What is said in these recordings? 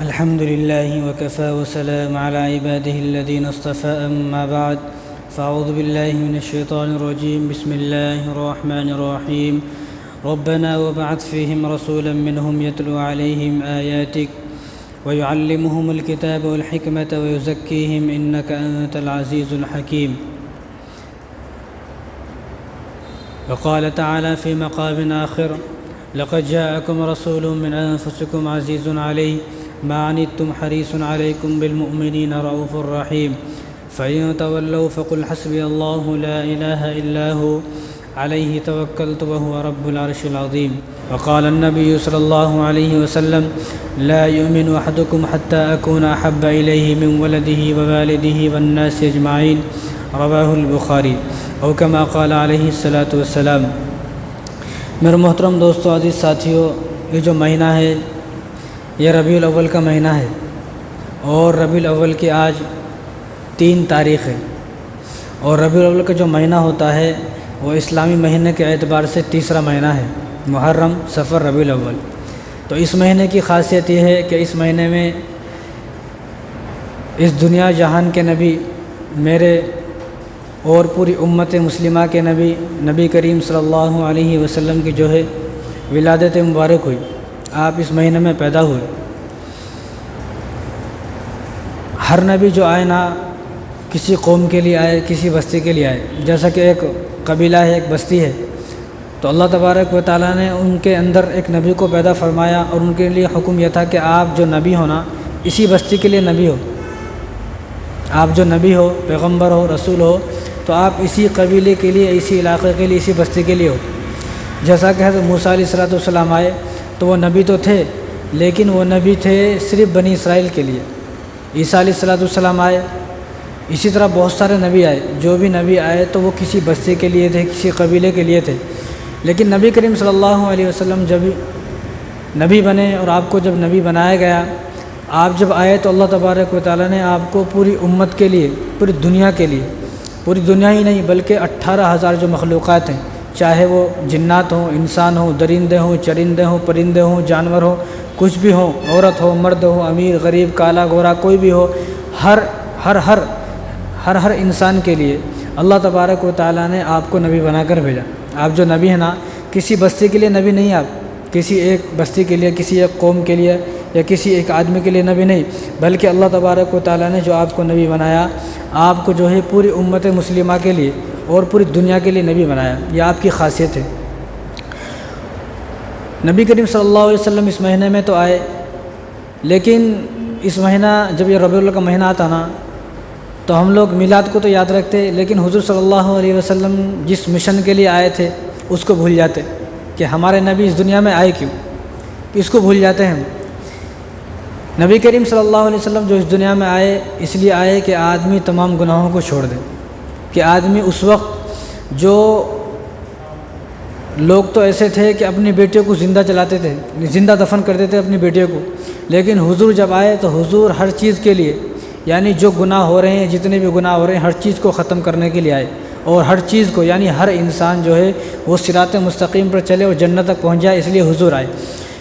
الحمد لله وكفى وسلام على عباده الذين اصطفى أما بعد فأعوذ بالله من الشيطان الرجيم بسم الله الرحمن الرحيم ربنا وابعث فيهم رسولا منهم يتلو عليهم آياتك ويعلمهم الكتاب والحكمة ويزكيهم إنك أنت العزيز الحكيم. وقال تعالى في مقام آخر لقد جاءكم رسول من أنفسكم عزيز عليه ما عنتم حريص عليكم بالمؤمنين رؤوف رحيم فإن تولوا فقل حسبي الله لا إله إلا هو عليه توكلت وهو رب العرش العظيم. وقال النبي صلى الله عليه وسلم لا يؤمن أحدكم حتى أكون أحب إليه من ولده ووالده والناس أجمعين رواه البخاری او كما قال علیہ الصلاۃ والسلام. میرے محترم دوستو، عزیز ساتھیوں، یہ جو مہینہ ہے یہ ربیع الاول کا مہینہ ہے اور ربیع الاول کی آج 3 تاریخ ہے، اور ربیع الاول کا جو مہینہ ہوتا ہے وہ اسلامی مہینے کے اعتبار سے تیسرا مہینہ ہے، محرم، صفر، ربیع الاول. تو اس مہینے کی خاصیت یہ ہے کہ اس مہینے میں اس دنیا جہان کے نبی، میرے اور پوری امت مسلمہ کے نبی کریم صلی اللہ علیہ وسلم کی جو ہے ولادت مبارک ہوئی. آپ اس مہینے میں پیدا ہوئے. ہر نبی جو آئے نا کسی قوم کے لیے آئے، کسی بستی کے لیے آئے. جیسا کہ ایک قبیلہ ہے، ایک بستی ہے، تو اللہ تبارک و تعالیٰ نے ان کے اندر ایک نبی کو پیدا فرمایا اور ان کے لیے حکم یہ تھا کہ آپ جو نبی ہو نا اسی بستی کے لیے نبی ہو. آپ جو نبی ہو، پیغمبر ہو، رسول ہو، تو آپ اسی قبیلے کے لیے، اسی علاقے کے لیے، اسی بستی کے لیے ہو. جیسا کہ حضرت موسیٰ علیہ السلام آئے تو وہ نبی تو تھے، لیکن وہ نبی تھے صرف بنی اسرائیل کے لیے. عیسیٰ علیہ السلام آئے، اسی طرح بہت سارے نبی آئے. جو بھی نبی آئے تو وہ کسی بستی کے لیے تھے، کسی قبیلے کے لیے تھے. لیکن نبی کریم صلی اللہ علیہ وسلم جب نبی بنے اور آپ کو جب نبی بنایا گیا، آپ جب آئے تو اللہ تبارک و تعالیٰ نے آپ کو پوری امت کے لیے، پوری دنیا کے لیے، پوری دنیا ہی نہیں بلکہ 18,000 جو مخلوقات ہیں، چاہے وہ جنات ہوں، انسان ہوں، درندے ہوں، چرندے ہوں، پرندے ہوں، جانور ہوں، کچھ بھی ہوں، عورت ہو، مرد ہو، امیر، غریب، کالا گورا، کوئی بھی ہو، ہر انسان کے لیے اللہ تبارک و تعالیٰ نے آپ کو نبی بنا کر بھیجا. آپ جو نبی ہیں نا کسی بستی کے لیے نبی نہیں، آپ کسی ایک بستی کے لیے، کسی ایک قوم کے لیے یا کسی ایک آدمی کے لیے نبی نہیں، بلکہ اللہ تبارک و تعالیٰ نے جو آپ کو نبی بنایا، آپ کو جو ہے پوری امت مسلمہ کے لیے اور پوری دنیا کے لیے نبی بنایا. یہ آپ کی خاصیت ہے. نبی کریم صلی اللہ علیہ وسلم اس مہینے میں تو آئے، لیکن اس مہینہ جب یہ ربیع الاول کا مہینہ آتا نا تو ہم لوگ میلاد کو تو یاد رکھتے، لیکن حضور صلی اللہ علیہ وسلم جس مشن کے لیے آئے تھے اس کو بھول جاتے کہ ہمارے نبی اس دنیا میں آئے کیوں، اس کو بھول جاتے ہیں ہم. نبی کریم صلی اللہ علیہ وسلم جو اس دنیا میں آئے اس لیے آئے کہ آدمی تمام گناہوں کو چھوڑ دے. کہ آدمی اس وقت جو لوگ تو ایسے تھے کہ اپنی بیٹیوں کو زندہ چلاتے تھے، زندہ دفن کرتے تھے اپنی بیٹیوں کو، لیکن حضور جب آئے تو حضور ہر چیز کے لیے، یعنی جو گناہ ہو رہے ہیں، جتنے بھی گناہ ہو رہے ہیں، ہر چیز کو ختم کرنے کے لیے آئے. اور ہر چیز کو، یعنی ہر انسان جو ہے وہ صراط مستقیم پر چلے اور جنت تک پہنچ جائے، اس لیے حضور آئے.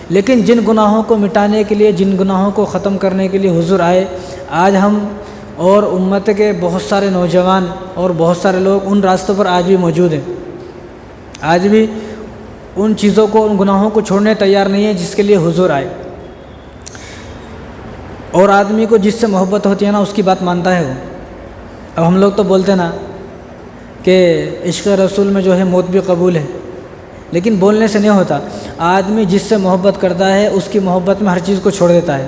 لیکن جن گناہوں کو مٹانے کے لیے، جن گناہوں کو ختم کرنے کے لیے حضور آئے، آج ہم اور امت کے بہت سارے نوجوان اور بہت سارے لوگ ان راستوں پر آج بھی موجود ہیں. آج بھی ان چیزوں کو، ان گناہوں کو چھوڑنے تیار نہیں ہیں جس کے لیے حضور آئے. اور آدمی کو جس سے محبت ہوتی ہے نا اس کی بات مانتا ہے وہ. اب ہم لوگ تو بولتے نا کہ عشق رسول میں جو ہے موت بھی قبول ہے، لیکن بولنے سے نہیں ہوتا. آدمی جس سے محبت کرتا ہے اس کی محبت میں ہر چیز کو چھوڑ دیتا ہے.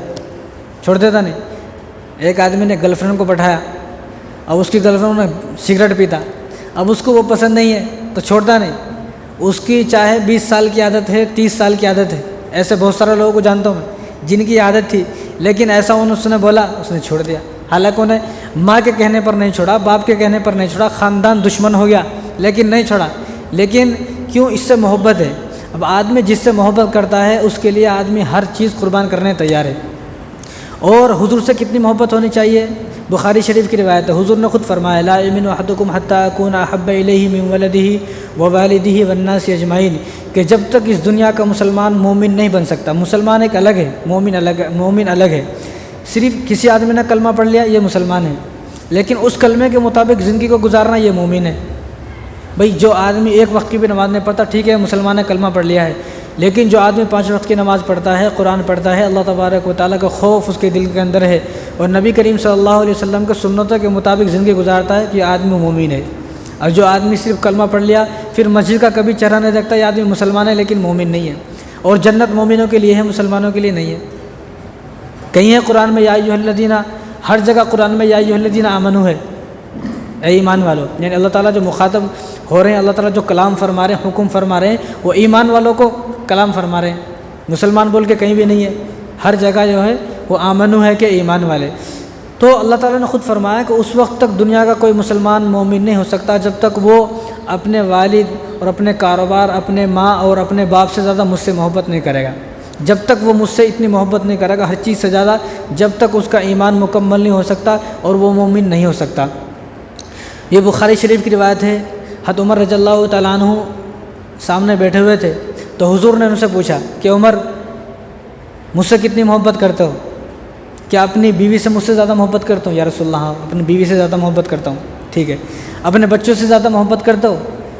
چھوڑ دیتا نہیں. ایک آدمی نے گرل فرینڈ کو بٹھایا، اب اس کی گرل فرینڈ نے سگریٹ پیتا، اب اس کو وہ پسند نہیں ہے تو چھوڑتا نہیں. اس کی چاہے 20 سال کی عادت ہے، 30 سال کی عادت ہے. ایسے بہت سارے لوگوں کو جانتا ہوں میں جن کی عادت تھی، لیکن ایسا اس نے بولا، اس نے چھوڑ دیا. حالانکہ انہیں ماں کے کہنے پر نہیں چھوڑا، باپ کے کہنے پر نہیں چھوڑا، خاندان دشمن ہو گیا لیکن نہیں چھوڑا. لیکن کیوں؟ اس سے محبت ہے. اب آدمی جس سے محبت کرتا ہے اس کے لیے آدمی ہر چیز قربان کرنے تیار ہے. اور حضور سے کتنی محبت ہونی چاہیے؟ بخاری شریف کی روایت ہے، حضور نے خود فرمایا لا یؤمن احدکم حتی اکون احب الیہ من ولدہ ووالدہ والناس اجمعین، کہ جب تک اس دنیا کا مسلمان مومن نہیں بن سکتا، مسلمان ایک الگ ہے، مومن الگ ہے۔ صرف کسی آدمی نے کلمہ پڑھ لیا یہ مسلمان ہے، لیکن اس کلمے کے مطابق زندگی کو گزارنا یہ مومن ہے۔ بھئی جو آدمی ایک وقت کی بھی نماز نہیں پڑھتا، ٹھیک ہے مسلمان نے کلمہ پڑھ لیا ہے، لیکن جو آدمی 5 وقت کی نماز پڑھتا ہے، قرآن پڑھتا ہے، اللہ تبارک و تعالیٰ کا خوف اس کے دل کے اندر ہے، اور نبی کریم صلی اللہ علیہ وسلم کے سنتوں کے مطابق زندگی گزارتا ہے، کہ یہ آدمی مومن ہے۔ اور جو آدمی صرف کلمہ پڑھ لیا، پھر مسجد کا کبھی چہرہ نہیں دیکھتا، یہ آدمی مسلمان ہے لیکن مومن نہیں ہے، اور جنت مومنوں کے لیے ہے، مسلمانوں کے لیے نہیں ہے۔ کہیں ہے قرآن میں یا ایھا الذین، ہر جگہ قرآن میں یا ایھا الذین آمنو ہے، اے ایمان والو، یعنی اللہ تعالیٰ جو مخاطب ہو رہے ہیں، اللہ تعالیٰ جو کلام فرما رہے ہیں، حکم فرما رہے ہیں، وہ ایمان والوں کو کلام فرما رہے ہیں، مسلمان بول کے کہیں بھی نہیں ہے، ہر جگہ جو ہے وہ آمنو ہے کہ ایمان والے۔ تو اللہ تعالیٰ نے خود فرمایا کہ اس وقت تک دنیا کا کوئی مسلمان مومن نہیں ہو سکتا جب تک وہ اپنے والد اور اپنے کاروبار، اپنے ماں اور اپنے باپ سے زیادہ مجھ سے محبت نہیں کرے گا، جب تک وہ مجھ سے اتنی محبت نہیں کرے گا ہر چیز سے زیادہ، جب تک اس کا ایمان مکمل نہیں ہو سکتا اور وہ مومن نہیں ہو سکتا۔ یہ بخاری شریف کی روایت ہے، حضرت عمر رضی اللہ تعالیٰ عنہ سامنے بیٹھے ہوئے تھے، تو حضور نے ان سے پوچھا کہ عمر مجھ سے کتنی محبت کرتے ہو؟ کیا اپنی بیوی سے مجھ سے زیادہ محبت کرتا ہوں؟ یا رسول اللہ، ہاں اپنی بیوی سے زیادہ محبت کرتا ہوں۔ ٹھیک ہے، اپنے بچوں سے زیادہ محبت کرتے ہو؟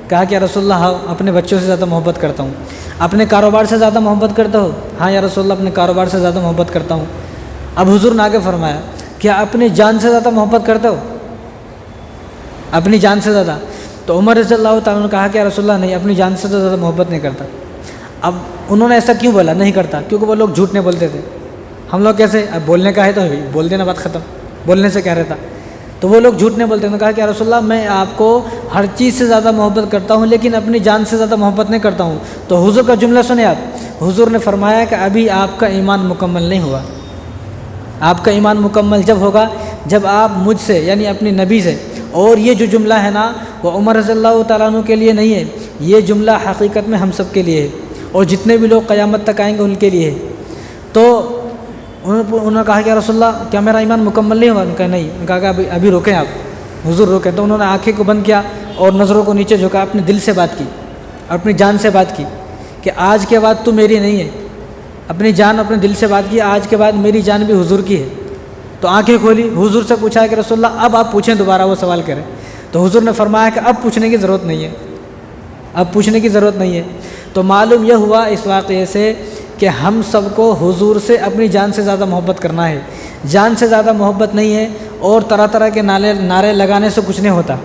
کہا کہ یا رسول اللہ، ہاں اپنے بچوں سے زیادہ محبت کرتا ہوں۔ اپنے کاروبار سے زیادہ محبت کرتے ہو؟ ہاں یا رسول اللہ، اپنے کاروبار سے زیادہ محبت کرتا ہوں۔ اب حضور نے آگے فرمایا، کیا اپنی جان سے زیادہ محبت کرتے ہو؟ اپنی جان سے زیادہ؟ تو عمر رضی اللہ تعالیٰ نے کہا کہ یا رسول اللہ نہیں، اپنی جان سے تو زیادہ محبت نہیں کرتا۔ اب انہوں نے ایسا کیوں بولا نہیں کرتا؟ کیونکہ وہ لوگ جھوٹ نہیں بولتے تھے۔ ہم لوگ کیسے، اب بولنے کا ہے تو بول دینا، بات ختم، بولنے سے کیا رہتا۔ تو وہ لوگ جھوٹ نہیں بولتے، انہوں نے کہا کہ یا رسول اللہ میں آپ کو ہر چیز سے زیادہ محبت کرتا ہوں لیکن اپنی جان سے زیادہ محبت نہیں کرتا ہوں۔ تو حضور کا جملہ سنیں آپ، حضور نے فرمایا کہ ابھی آپ کا ایمان مکمل نہیں ہوا۔ آپ کا ایمان مکمل جب ہوگا جب آپ مجھ سے یعنی اپنی نبی سے، اور یہ جو جملہ ہے نا وہ عمر رضی اللہ تعالیٰ عنہ کے لیے نہیں ہے، یہ جملہ حقیقت میں ہم سب کے لیے ہے، اور جتنے بھی لوگ قیامت تک آئیں گے ان کے لیے ہے۔ تو انہوں نے کہا کہ یا رسول اللہ کیا میرا ایمان مکمل نہیں ہوا؟ انہوں نے کہا نہیں۔ انہوں نے کہا کہ ابھی روکیں آپ، حضور روکیں۔ تو انہوں نے آنکھیں کو بند کیا اور نظروں کو نیچے جھکا، اپنے دل سے بات کی، اپنی جان سے بات کی کہ آج کے بعد تو میری نہیں ہے، اپنی جان اپنے دل سے بات کی، آج کے بعد میری جان بھی حضور کی ہے۔ تو آنکھیں کھولی، حضور سے پوچھا کہ رسول اللہ اب آپ پوچھیں، دوبارہ وہ سوال کریں۔ تو حضور نے فرمایا کہ اب پوچھنے کی ضرورت نہیں ہے، اب پوچھنے کی ضرورت نہیں ہے۔ تو معلوم یہ ہوا اس واقعے سے کہ ہم سب کو حضور سے اپنی جان سے زیادہ محبت کرنا ہے، جان سے زیادہ محبت نہیں ہے، اور طرح طرح کے نعرے لگانے سے کچھ نہیں ہوتا۔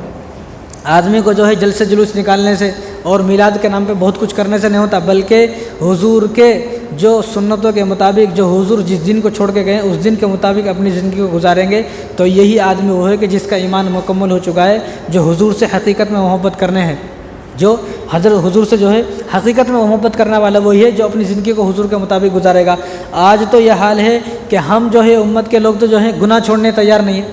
آدمی کو جو ہے جلسے جلوس نکالنے سے اور میلاد کے نام پہ بہت کچھ کرنے سے نہیں ہوتا، بلکہ حضور کے جو سنتوں کے مطابق، جو حضور جس دن کو چھوڑ کے گئے اس دن کے مطابق اپنی زندگی کو گزاریں گے، تو یہی آدمی وہ ہے کہ جس کا ایمان مکمل ہو چکا ہے، جو حضور سے حقیقت میں محبت کرنے ہیں، جو حضرت حضور سے جو ہے حقیقت میں محبت کرنے والا وہی ہے جو اپنی زندگی کو حضور کے مطابق گزارے گا۔ آج تو یہ حال ہے کہ ہم جو ہے امت کے لوگ تو جو ہے گناہ چھوڑنے تیار نہیں ہیں۔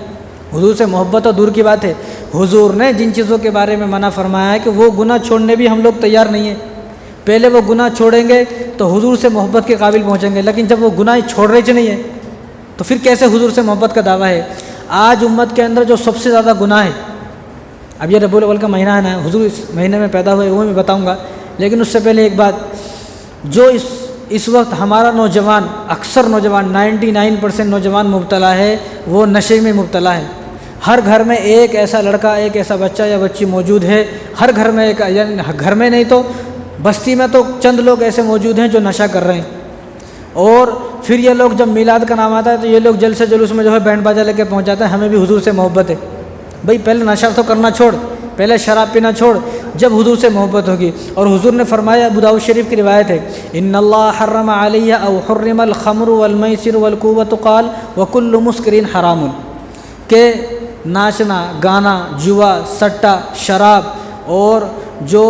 حضور سے محبت تو دور کی بات ہے، حضور نے جن چیزوں کے بارے میں منع فرمایا ہے کہ وہ گناہ چھوڑنے بھی ہم لوگ تیار نہیں ہیں۔ پہلے وہ گناہ چھوڑیں گے تو حضور سے محبت کے قابل پہنچیں گے، لیکن جب وہ گناہ چھوڑ رہے نہیں ہیں تو پھر کیسے حضور سے محبت کا دعویٰ ہے؟ آج امت کے اندر جو سب سے زیادہ گناہ ہے، اب یہ ربیع الاول کا مہینہ ہے نا، حضور اس مہینے میں پیدا ہوئے وہ میں بتاؤں گا، لیکن اس سے پہلے ایک بات، جو اس وقت ہمارا نوجوان، اکثر نوجوان 99% نوجوان مبتلا ہے، وہ نشے میں مبتلا ہے۔ ہر گھر میں ایک ایسا لڑکا، ایک ایسا بچہ یا بچی موجود ہے، ہر گھر میں ایک، یعنی گھر میں نہیں تو بستی میں تو چند لوگ ایسے موجود ہیں جو نشہ کر رہے ہیں۔ اور پھر یہ لوگ جب میلاد کا نام آتا ہے تو یہ لوگ جلسے جلوس میں جو ہے بینڈ باجا لے کے پہنچ جاتے ہیں، ہمیں بھی حضور سے محبت ہے۔ بھئی پہلے نشہ تو کرنا چھوڑ، پہلے شراب پینا چھوڑ، جب حضور سے محبت ہوگی۔ اور حضور نے فرمایا، ابو داؤد شریف کی روایت ہے، ان اللہ حرم علیہ او حرم الخمر والمیسر والقوۃ قال وکل مسکر حرام، کہ ناچنا، گانا، جوا، سٹا، شراب اور جو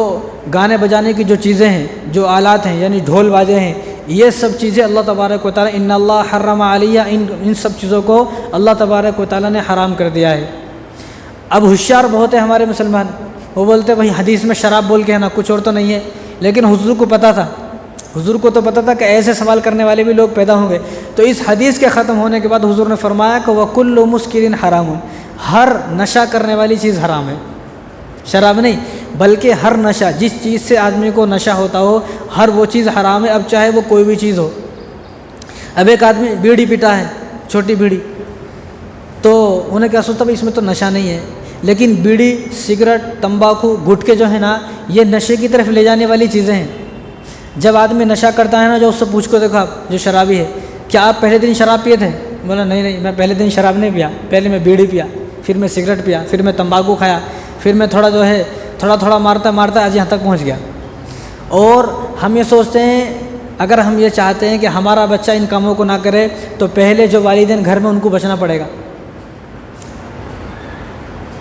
گانے بجانے کی جو چیزیں ہیں، جو آلات ہیں یعنی ڈھول باجے ہیں، یہ سب چیزیں اللہ تبارک و تعالیٰ، ان اللہ حرم علیہ، ان سب چیزوں کو اللہ تبارک و تعالیٰ نے حرام کر دیا ہے۔ اب ہوشیار بہت ہیں ہمارے مسلمان، وہ بولتے بھائی حدیث میں شراب بول کے ہے نا، کچھ اور تو نہیں ہے، لیکن حضور کو پتہ تھا، حضور کو تو پتہ تھا کہ ایسے سوال کرنے والے بھی لوگ پیدا ہوں گے۔ تو اس حدیث کے ختم ہونے کے بعد حضور نے فرمایا کہ وَكُلُّ مُسْكِرٍ حَرَامٌ، ہر نشہ کرنے والی چیز حرام ہے، شراب نہیں، بلکہ ہر نشہ، جس چیز سے آدمی کو نشہ ہوتا ہو، ہر وہ چیز حرام ہے، اب چاہے وہ کوئی بھی چیز ہو۔ اب ایک آدمی بیڑی پیتا ہے، چھوٹی بیڑی، تو انہیں کیا سوچتا بھائی اس میں تو نشہ نہیں ہے، لیکن بیڑی، سگریٹ، تمباکو، گٹکے جو ہے نا، یہ نشے کی طرف لے جانے والی چیزیں ہیں۔ جب آدمی نشہ کرتا ہے نا، جو اس سے پوچھ کو دیکھو آپ جو شرابی ہے، کیا آپ پہلے دن شراب پیے تھے؟ بولا نہیں میں پہلے دن شراب نہیں پیا، پہلے میں بیڑی پیا، پھر میں سگریٹ پیا، پھر میں تمباکو کھایا، پھر میں تھوڑا مارتا آج یہاں تک پہنچ گیا۔ اور ہم یہ سوچتے ہیں، اگر ہم یہ چاہتے ہیں کہ ہمارا بچہ ان کاموں کو نہ کرے تو پہلے جو والدین گھر میں ان کو بچنا پڑے گا۔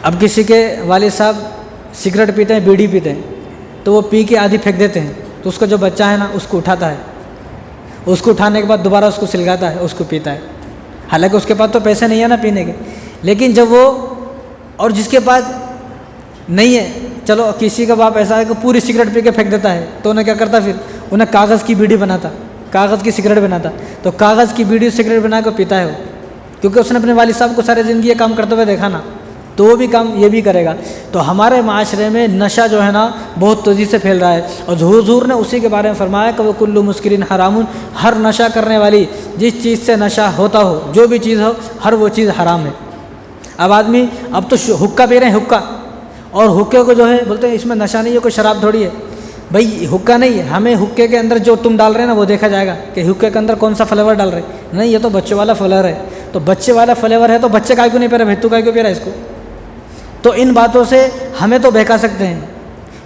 اب کسی کے والد صاحب سگریٹ پیتے ہیں، بیڑی پیتے ہیں، تو وہ پی کے آدھی پھینک دیتے ہیں، تو اس کا جو بچہ ہے نا اس کو اٹھاتا ہے، اس کو اٹھانے کے بعد دوبارہ اس کو سلگاتا ہے، اس کو پیتا ہے، حالانکہ اس کے پاس تو پیسے نہیں ہیں نا پینے کے۔ لیکن جب وہ، اور جس کے پاس نہیں ہے، چلو کسی کا باپ ایسا ہے کہ پوری سگریٹ پی کے پھینک دیتا ہے، تو انہیں کیا کرتا، پھر انہیں کاغذ کی بیڑی بناتا، کاغذ کی سگریٹ بناتا، تو کاغذ کی بیڑی سگریٹ بنا کے پیتا ہے وہ، کیونکہ اس نے اپنے والد صاحب کو سارے زندگی یہ کام کرتے ہوئے دیکھا نا، تو وہ بھی کام یہ بھی کرے گا۔ تو ہمارے معاشرے میں نشہ جو ہے نا بہت تیزی سے پھیل رہا ہے، اور حضور نے اسی کے بارے میں فرمایا کہ وہ کلو مسکرین حرام، ہر نشہ کرنے والی، جس چیز سے نشہ ہوتا ہو، جو بھی چیز ہو، ہر وہ چیز حرام ہے۔ اب آدمی اب تو حقہ پی رہے ہیں، حقہ، اور حقے کو جو ہے بولتے ہیں اس میں نشہ نہیں ہے، کوئی شراب تھوڑی ہے بھائی، حقہ نہیں ہے، ہمیں حقے کے اندر جو تم ڈال رہے ہیں نا وہ دیکھا جائے گا کہ حقے کے اندر کون سا فلیور ڈال رہے ہیں، نہیں یہ تو بچے والا فلیور ہے، تو بچے والا فلیور ہے تو بچے کا کیوں نہیں پی رہا، بھتو کا کیوں پی رہا ہے اس کو؟ تو ان باتوں سے ہمیں تو بہکا سکتے ہیں،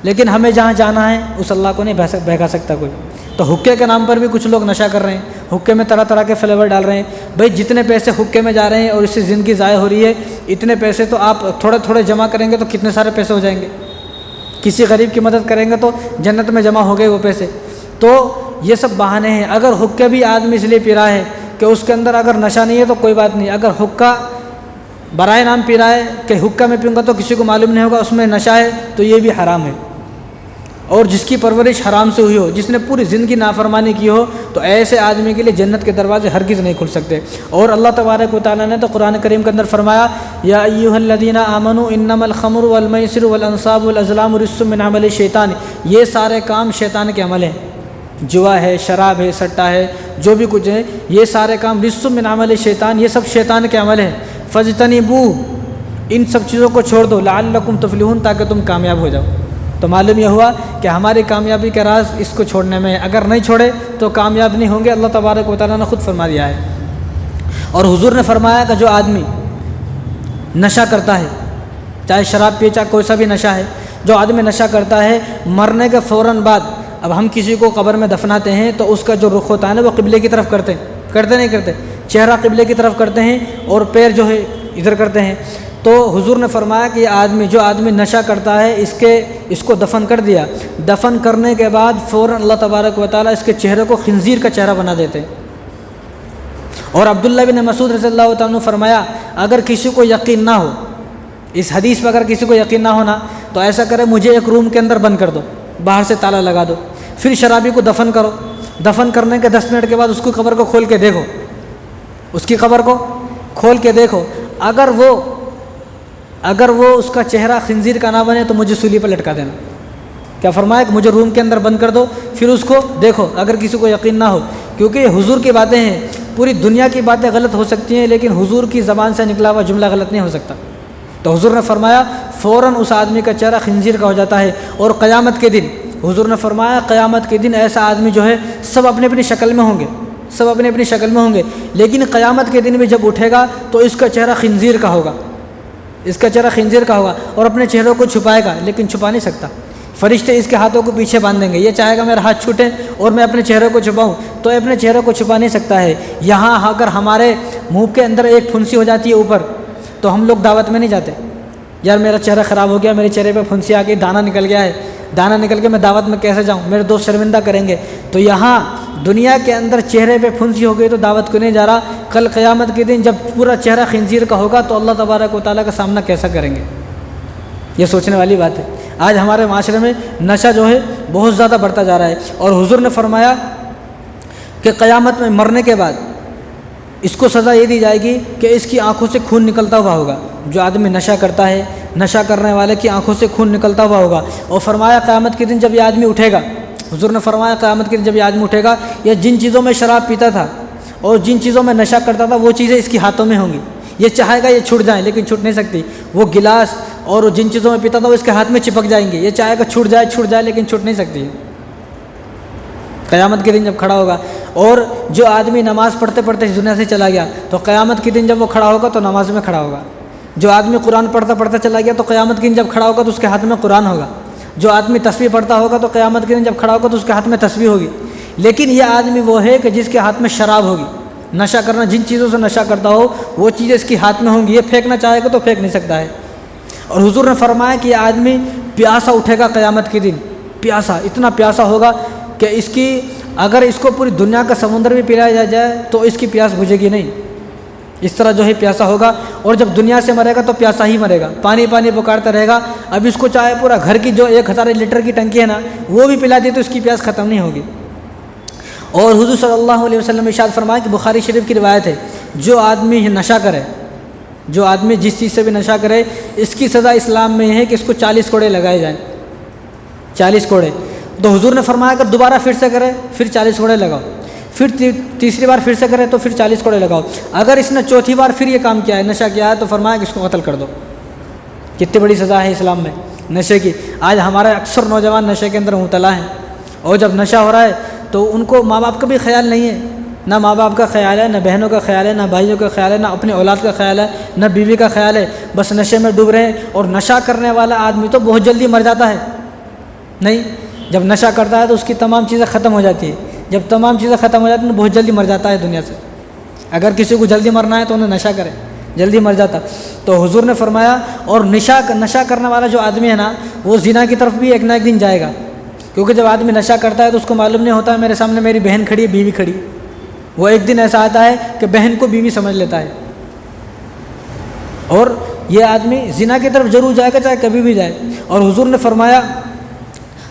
لیکن ہمیں جہاں جانا ہے اس اللہ کو نہیں بہکا سکتا کوئی۔ تو حقے کے نام پر بھی کچھ لوگ نشہ کر رہے ہیں، حقے میں طرح طرح کے فلیور ڈال رہے ہیں۔ بھائی جتنے پیسے حقے میں جا رہے ہیں اور اس سے زندگی ضائع ہو رہی ہے، اتنے پیسے تو آپ تھوڑے تھوڑے جمع کریں گے تو کتنے سارے پیسے ہو جائیں گے، کسی غریب کی مدد کریں گے تو جنت میں جمع ہو گئے وہ پیسے۔ تو یہ سب بہانے ہیں۔ اگر حقے بھی آدمی اس لیے پی رہا ہے کہ اس کے اندر اگر نشہ نہیں ہے تو کوئی بات نہیں، اگر حقہ برائے نام پی رہا ہے کہ حقہ میں پیوں گا تو کسی کو معلوم نہیں ہوگا اس میں نشہ ہے، تو یہ بھی حرام ہے۔ اور جس کی پرورش حرام سے ہوئی ہو، جس نے پوری زندگی نافرمانی کی ہو، تو ایسے آدمی کے لیے جنت کے دروازے ہرگز نہیں کھل سکتے۔ اور اللہ تبارک و تعالیٰ نے تو قرآن کریم کے اندر فرمایا، یا ایھا الذین آمنوا انما الخمر والمیسر والانصاب والازلام رجس من عمل الشیطان، یہ سارے کام شیطان کے عمل ہیں، جوا ہے، شراب ہے، سٹا ہے، جو بھی کچھ ہے، یہ سارے کام رجس من عمل الشیطان، یہ سب شیطان کے عمل ہیں، فاجتنبوہ، ان سب چیزوں کو چھوڑ دو، لعلکم تفلحون، تاکہ تم کامیاب ہو جاؤ۔ تو معلوم یہ ہوا کہ ہماری کامیابی کا راز اس کو چھوڑنے میں ہے، اگر نہیں چھوڑے تو کامیاب نہیں ہوں گے، اللہ تبارک و تعالیٰ نے خود فرما دیا ہے۔ اور حضور نے فرمایا کہ جو آدمی نشہ کرتا ہے، چاہے شراب پیے چاہے کوئی سا بھی نشہ ہے، جو آدمی نشہ کرتا ہے، مرنے کے فوراً بعد، اب ہم کسی کو قبر میں دفناتے ہیں تو اس کا جو رخ ہوتا ہے نا وہ قبلے کی طرف کرتے نہیں کرتے، چہرہ قبلے کی طرف کرتے ہیں اور پیر جو ہے ادھر کرتے ہیں۔ تو حضور نے فرمایا کہ جو آدمی نشہ کرتا ہے، اس کو دفن کر دیا، دفن کرنے کے بعد فوراً اللہ تبارک و تعالیٰ اس کے چہرے کو خنزیر کا چہرہ بنا دیتے ہیں۔ اور عبداللہ بن مسعود رضی اللہ تعالیٰ عنہ فرمایا، اگر کسی کو یقین نہ ہو اس حدیث پہ، اگر کسی کو یقین نہ ہونا تو ایسا کرے، مجھے ایک روم کے اندر بند کر دو، باہر سے تالا لگا دو، پھر شرابی کو دفن کرو، دفن کرنے کے 10 منٹ کے بعد اس کی قبر کو کھول کے دیکھو، اس کی قبر کو کھول کے دیکھو، اگر وہ اس کا چہرہ خنزیر کا نہ بنے تو مجھے سولی پر لٹکا دینا۔ کیا فرمایا کہ مجھے روم کے اندر بند کر دو، پھر اس کو دیکھو، اگر کسی کو یقین نہ ہو، کیونکہ یہ حضور کی باتیں ہیں، پوری دنیا کی باتیں غلط ہو سکتی ہیں لیکن حضور کی زبان سے نکلا ہوا جملہ غلط نہیں ہو سکتا۔ تو حضور نے فرمایا فوراً اس آدمی کا چہرہ خنزیر کا ہو جاتا ہے۔ اور قیامت کے دن حضور نے فرمایا، قیامت کے دن ایسا آدمی جو ہے سب اپنی اپنی شکل میں ہوں گے، سب اپنی اپنی شکل میں ہوں گے، لیکن قیامت کے دن میں جب اٹھے گا تو اس کا چہرہ خنزیر کا ہوگا، اس کا چہرہ خنزیر کا ہوگا، اور اپنے چہروں کو چھپائے گا لیکن چھپا نہیں سکتا۔ فرشتے اس کے ہاتھوں کو پیچھے باندھ دیں گے، یہ چاہے گا میرا ہاتھ چھوٹے اور میں اپنے چہرے کو چھپاؤں تو اپنے چہرے کو چھپا نہیں سکتا ہے۔ یہاں اگر ہمارے منہ کے اندر ایک پھنسی ہو جاتی ہے اوپر، تو ہم لوگ دعوت میں نہیں جاتے، یار میرا چہرہ خراب ہو گیا، میرے چہرے پہ پھنسی آ گئی، دانہ نکل گیا ہے، دانہ نکل کے میں دعوت میں کیسے جاؤں، میرے دوست شرمندہ کریں گے۔ تو یہاں دنیا کے اندر چہرے پہ پھنسی ہو گئی تو دعوت کو نہیں جا رہا، کل قیامت کے دن جب پورا چہرہ خنزیر کا ہوگا تو اللہ تبارک و تعالیٰ کا سامنا کیسا کریں گے، یہ سوچنے والی بات ہے۔ آج ہمارے معاشرے میں نشہ جو ہے بہت زیادہ بڑھتا جا رہا ہے، اور حضور نے فرمایا کہ قیامت میں مرنے کے بعد اس کو سزا یہ دی جائے گی کہ اس کی آنکھوں سے خون نکلتا ہوا ہوگا۔ جو آدمی نشہ کرتا ہے، نشہ کرنے والے کی آنکھوں سے خون نکلتا ہوا ہوگا۔ اور فرمایا قیامت کے دن جب یہ آدمی اٹھے گا، حضور نے فرمایا قیامت کے دن جب یہ آدمی اٹھے گا، یہ جن چیزوں میں شراب پیتا تھا اور جن چیزوں میں نشہ کرتا تھا وہ چیزیں اس کے ہاتھوں میں ہوں گی، یہ چاہے گا یہ چھوٹ جائیں لیکن چھوٹ نہیں سکتی۔ وہ گلاس اور جن چیزوں میں پیتا تھا وہ اس کے ہاتھ میں چپک جائیں گے، یہ چاہے گا چھوٹ جائے لیکن چھوٹ نہیں سکتی قیامت کے دن جب کھڑا ہوگا۔ اور جو آدمی نماز پڑھتے پڑھتے اس دنیا سے چلا گیا تو قیامت کے دن جب وہ کھڑا ہوگا تو نماز میں کھڑا ہوگا۔ جو آدمی قرآن پڑھتا پڑھتا چلا گیا تو قیامت کے دن جب کھڑا ہوگا تو اس کے ہاتھ میں قرآن ہوگا۔ جو آدمی تسبیح پڑھتا ہوگا تو قیامت کے دن جب کھڑا ہوگا تو اس کے ہاتھ میں تسبیح ہوگی۔ لیکن یہ آدمی وہ ہے کہ جس کے ہاتھ میں شراب ہوگی، نشہ کرنا، جن چیزوں سے نشہ کرتا ہو وہ چیزیں اس کے ہاتھ میں ہوں گی، یہ پھینکنا چاہے گا تو پھینک نہیں سکتا ہے۔ اور حضور نے فرمایا کہ یہ آدمی پیاسا اٹھے گا قیامت کے دن، پیاسا، اتنا پیاسا ہوگا کہ اس کی اگر اس کو پوری دنیا کا سمندر بھی پلایا جائے تو اس کی پیاس بجھے گی نہیں، اس طرح جو ہے پیاسا ہوگا۔ اور جب دنیا سے مرے گا تو پیاسا ہی مرے گا، پانی پانی پکارتا رہے گا۔ اب اس کو چاہے پورا گھر کی جو 1000 لیٹر کی ٹنکی ہے نا وہ بھی پلا دی تو اس کی پیاس ختم نہیں ہوگی۔ اور حضور صلی اللہ علیہ وسلم ارشاد فرمایا کہ بخاری شریف کی روایت ہے، جو آدمی نشہ کرے، جو آدمی جس چیز سے بھی نشہ کرے، اس کی سزا اسلام میں ہے کہ اس کو 40 کوڑے لگائے جائیں، 40 کوڑے۔ تو حضور نے فرمایا کہ دوبارہ پھر سے کرے پھر 40 کوڑے لگاؤ، پھر تیسری بار پھر سے کرے تو پھر 40 کوڑے لگاؤ۔ اگر اس نے چوتھی بار پھر یہ کام کیا ہے، نشہ کیا ہے، تو فرمایا کہ اس کو قتل کر دو۔ کتنی بڑی سزا ہے اسلام میں نشے کی۔ آج ہمارے اکثر نوجوان نشے کے اندر مبتلا ہیں، اور جب نشہ ہو رہا ہے تو ان کو ماں باپ کا بھی خیال نہیں ہے، نہ ماں باپ کا خیال ہے، نہ بہنوں کا خیال ہے، نہ بھائیوں کا خیال ہے، نہ اپنی اولاد کا خیال ہے، نہ بیوی کا خیال ہے، بس نشے میں ڈوب رہے ہیں۔ اور نشہ کرنے والا آدمی تو بہت جلدی مر جاتا ہے، نہیں، جب نشہ کرتا ہے تو اس کی تمام چیزیں ختم ہو جاتی ہیں، جب تمام چیزیں ختم ہو جاتی ہیں تو بہت جلدی مر جاتا ہے دنیا سے۔ اگر کسی کو جلدی مرنا ہے تو انہیں نشہ کرے، جلدی مر جاتا۔ تو حضور نے فرمایا، اور نشہ کرنے والا جو آدمی ہے نا وہ زنا کی طرف بھی ایک نہ ایک دن جائے گا، کیونکہ جب آدمی نشہ کرتا ہے تو اس کو معلوم نہیں ہوتا ہے میرے سامنے میری بہن کھڑی ہے، بیوی کھڑی، وہ ایک دن ایسا آتا ہے کہ بہن کو بیوی سمجھ لیتا ہے، اور یہ آدمی زنا کی طرف ضرور جائے گا چاہے کبھی بھی جائے۔ اور حضور نے فرمایا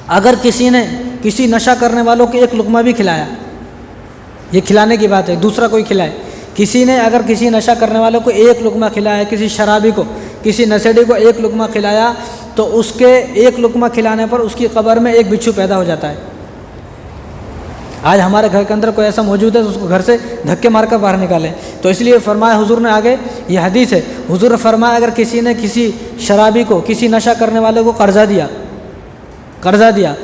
اگر کسی نے کسی نشہ کرنے والوں کو ایک لقمہ بھی کھلایا، یہ کھلانے کی بات ہے، دوسرا کوئی کھلائے، کسی نے اگر کسی نشہ کرنے والوں کو ایک لقمہ کھلایا، کسی شرابی کو، کسی نشیڑی کو ایک لقمہ کھلایا تو اس کے ایک لقمہ کھلانے پر اس کی قبر میں ایک بچھو پیدا ہو جاتا ہے۔ آج ہمارے گھر کے اندر کوئی ایسا موجود ہے تو اس کو گھر سے دھکے مار کر باہر نکالیں۔ تو اس لیے فرمایا حضور نے آگے، یہ حدیث ہے، حضور نے فرمایا اگر کسی نے کسی شرابی کو، کسی نشہ کرنے والے کو قرضہ دیا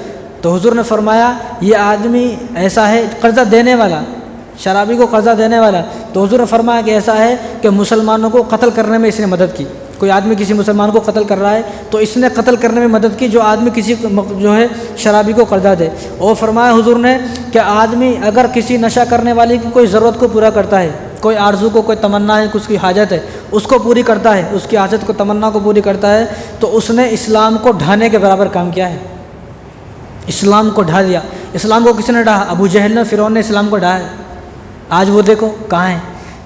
تو حضور نے فرمایا یہ آدمی ایسا ہے، قرضہ دینے والا، شرابی کو قرضہ دینے والا، تو حضور نے فرمایا کہ ایسا ہے کہ مسلمانوں کو قتل کرنے میں اس نے مدد کی۔ کوئی آدمی کسی مسلمان کو قتل کر رہا ہے تو اس نے قتل کرنے میں مدد کی، جو آدمی کسی جو ہے شرابی کو قرضہ دے۔ اور فرمایا حضور نے کہ آدمی اگر کسی نشہ کرنے والے کی کوئی ضرورت کو پورا کرتا ہے، کوئی آرزو کو، کوئی تمنا ہے، اس کی حاجت ہے، اس کو پوری کرتا ہے، اس کی حاجت کو، تمنا کو پوری کرتا ہے، تو اس نے اسلام کو ڈھانے کے برابر کام کیا ہے، اسلام کو ڈھا دیا۔ اسلام کو کس نے ڈھا؟ ابو جہل نے، فرعون نے اسلام کو ڈھایا ہے۔ آج وہ دیکھو کہاں ہے۔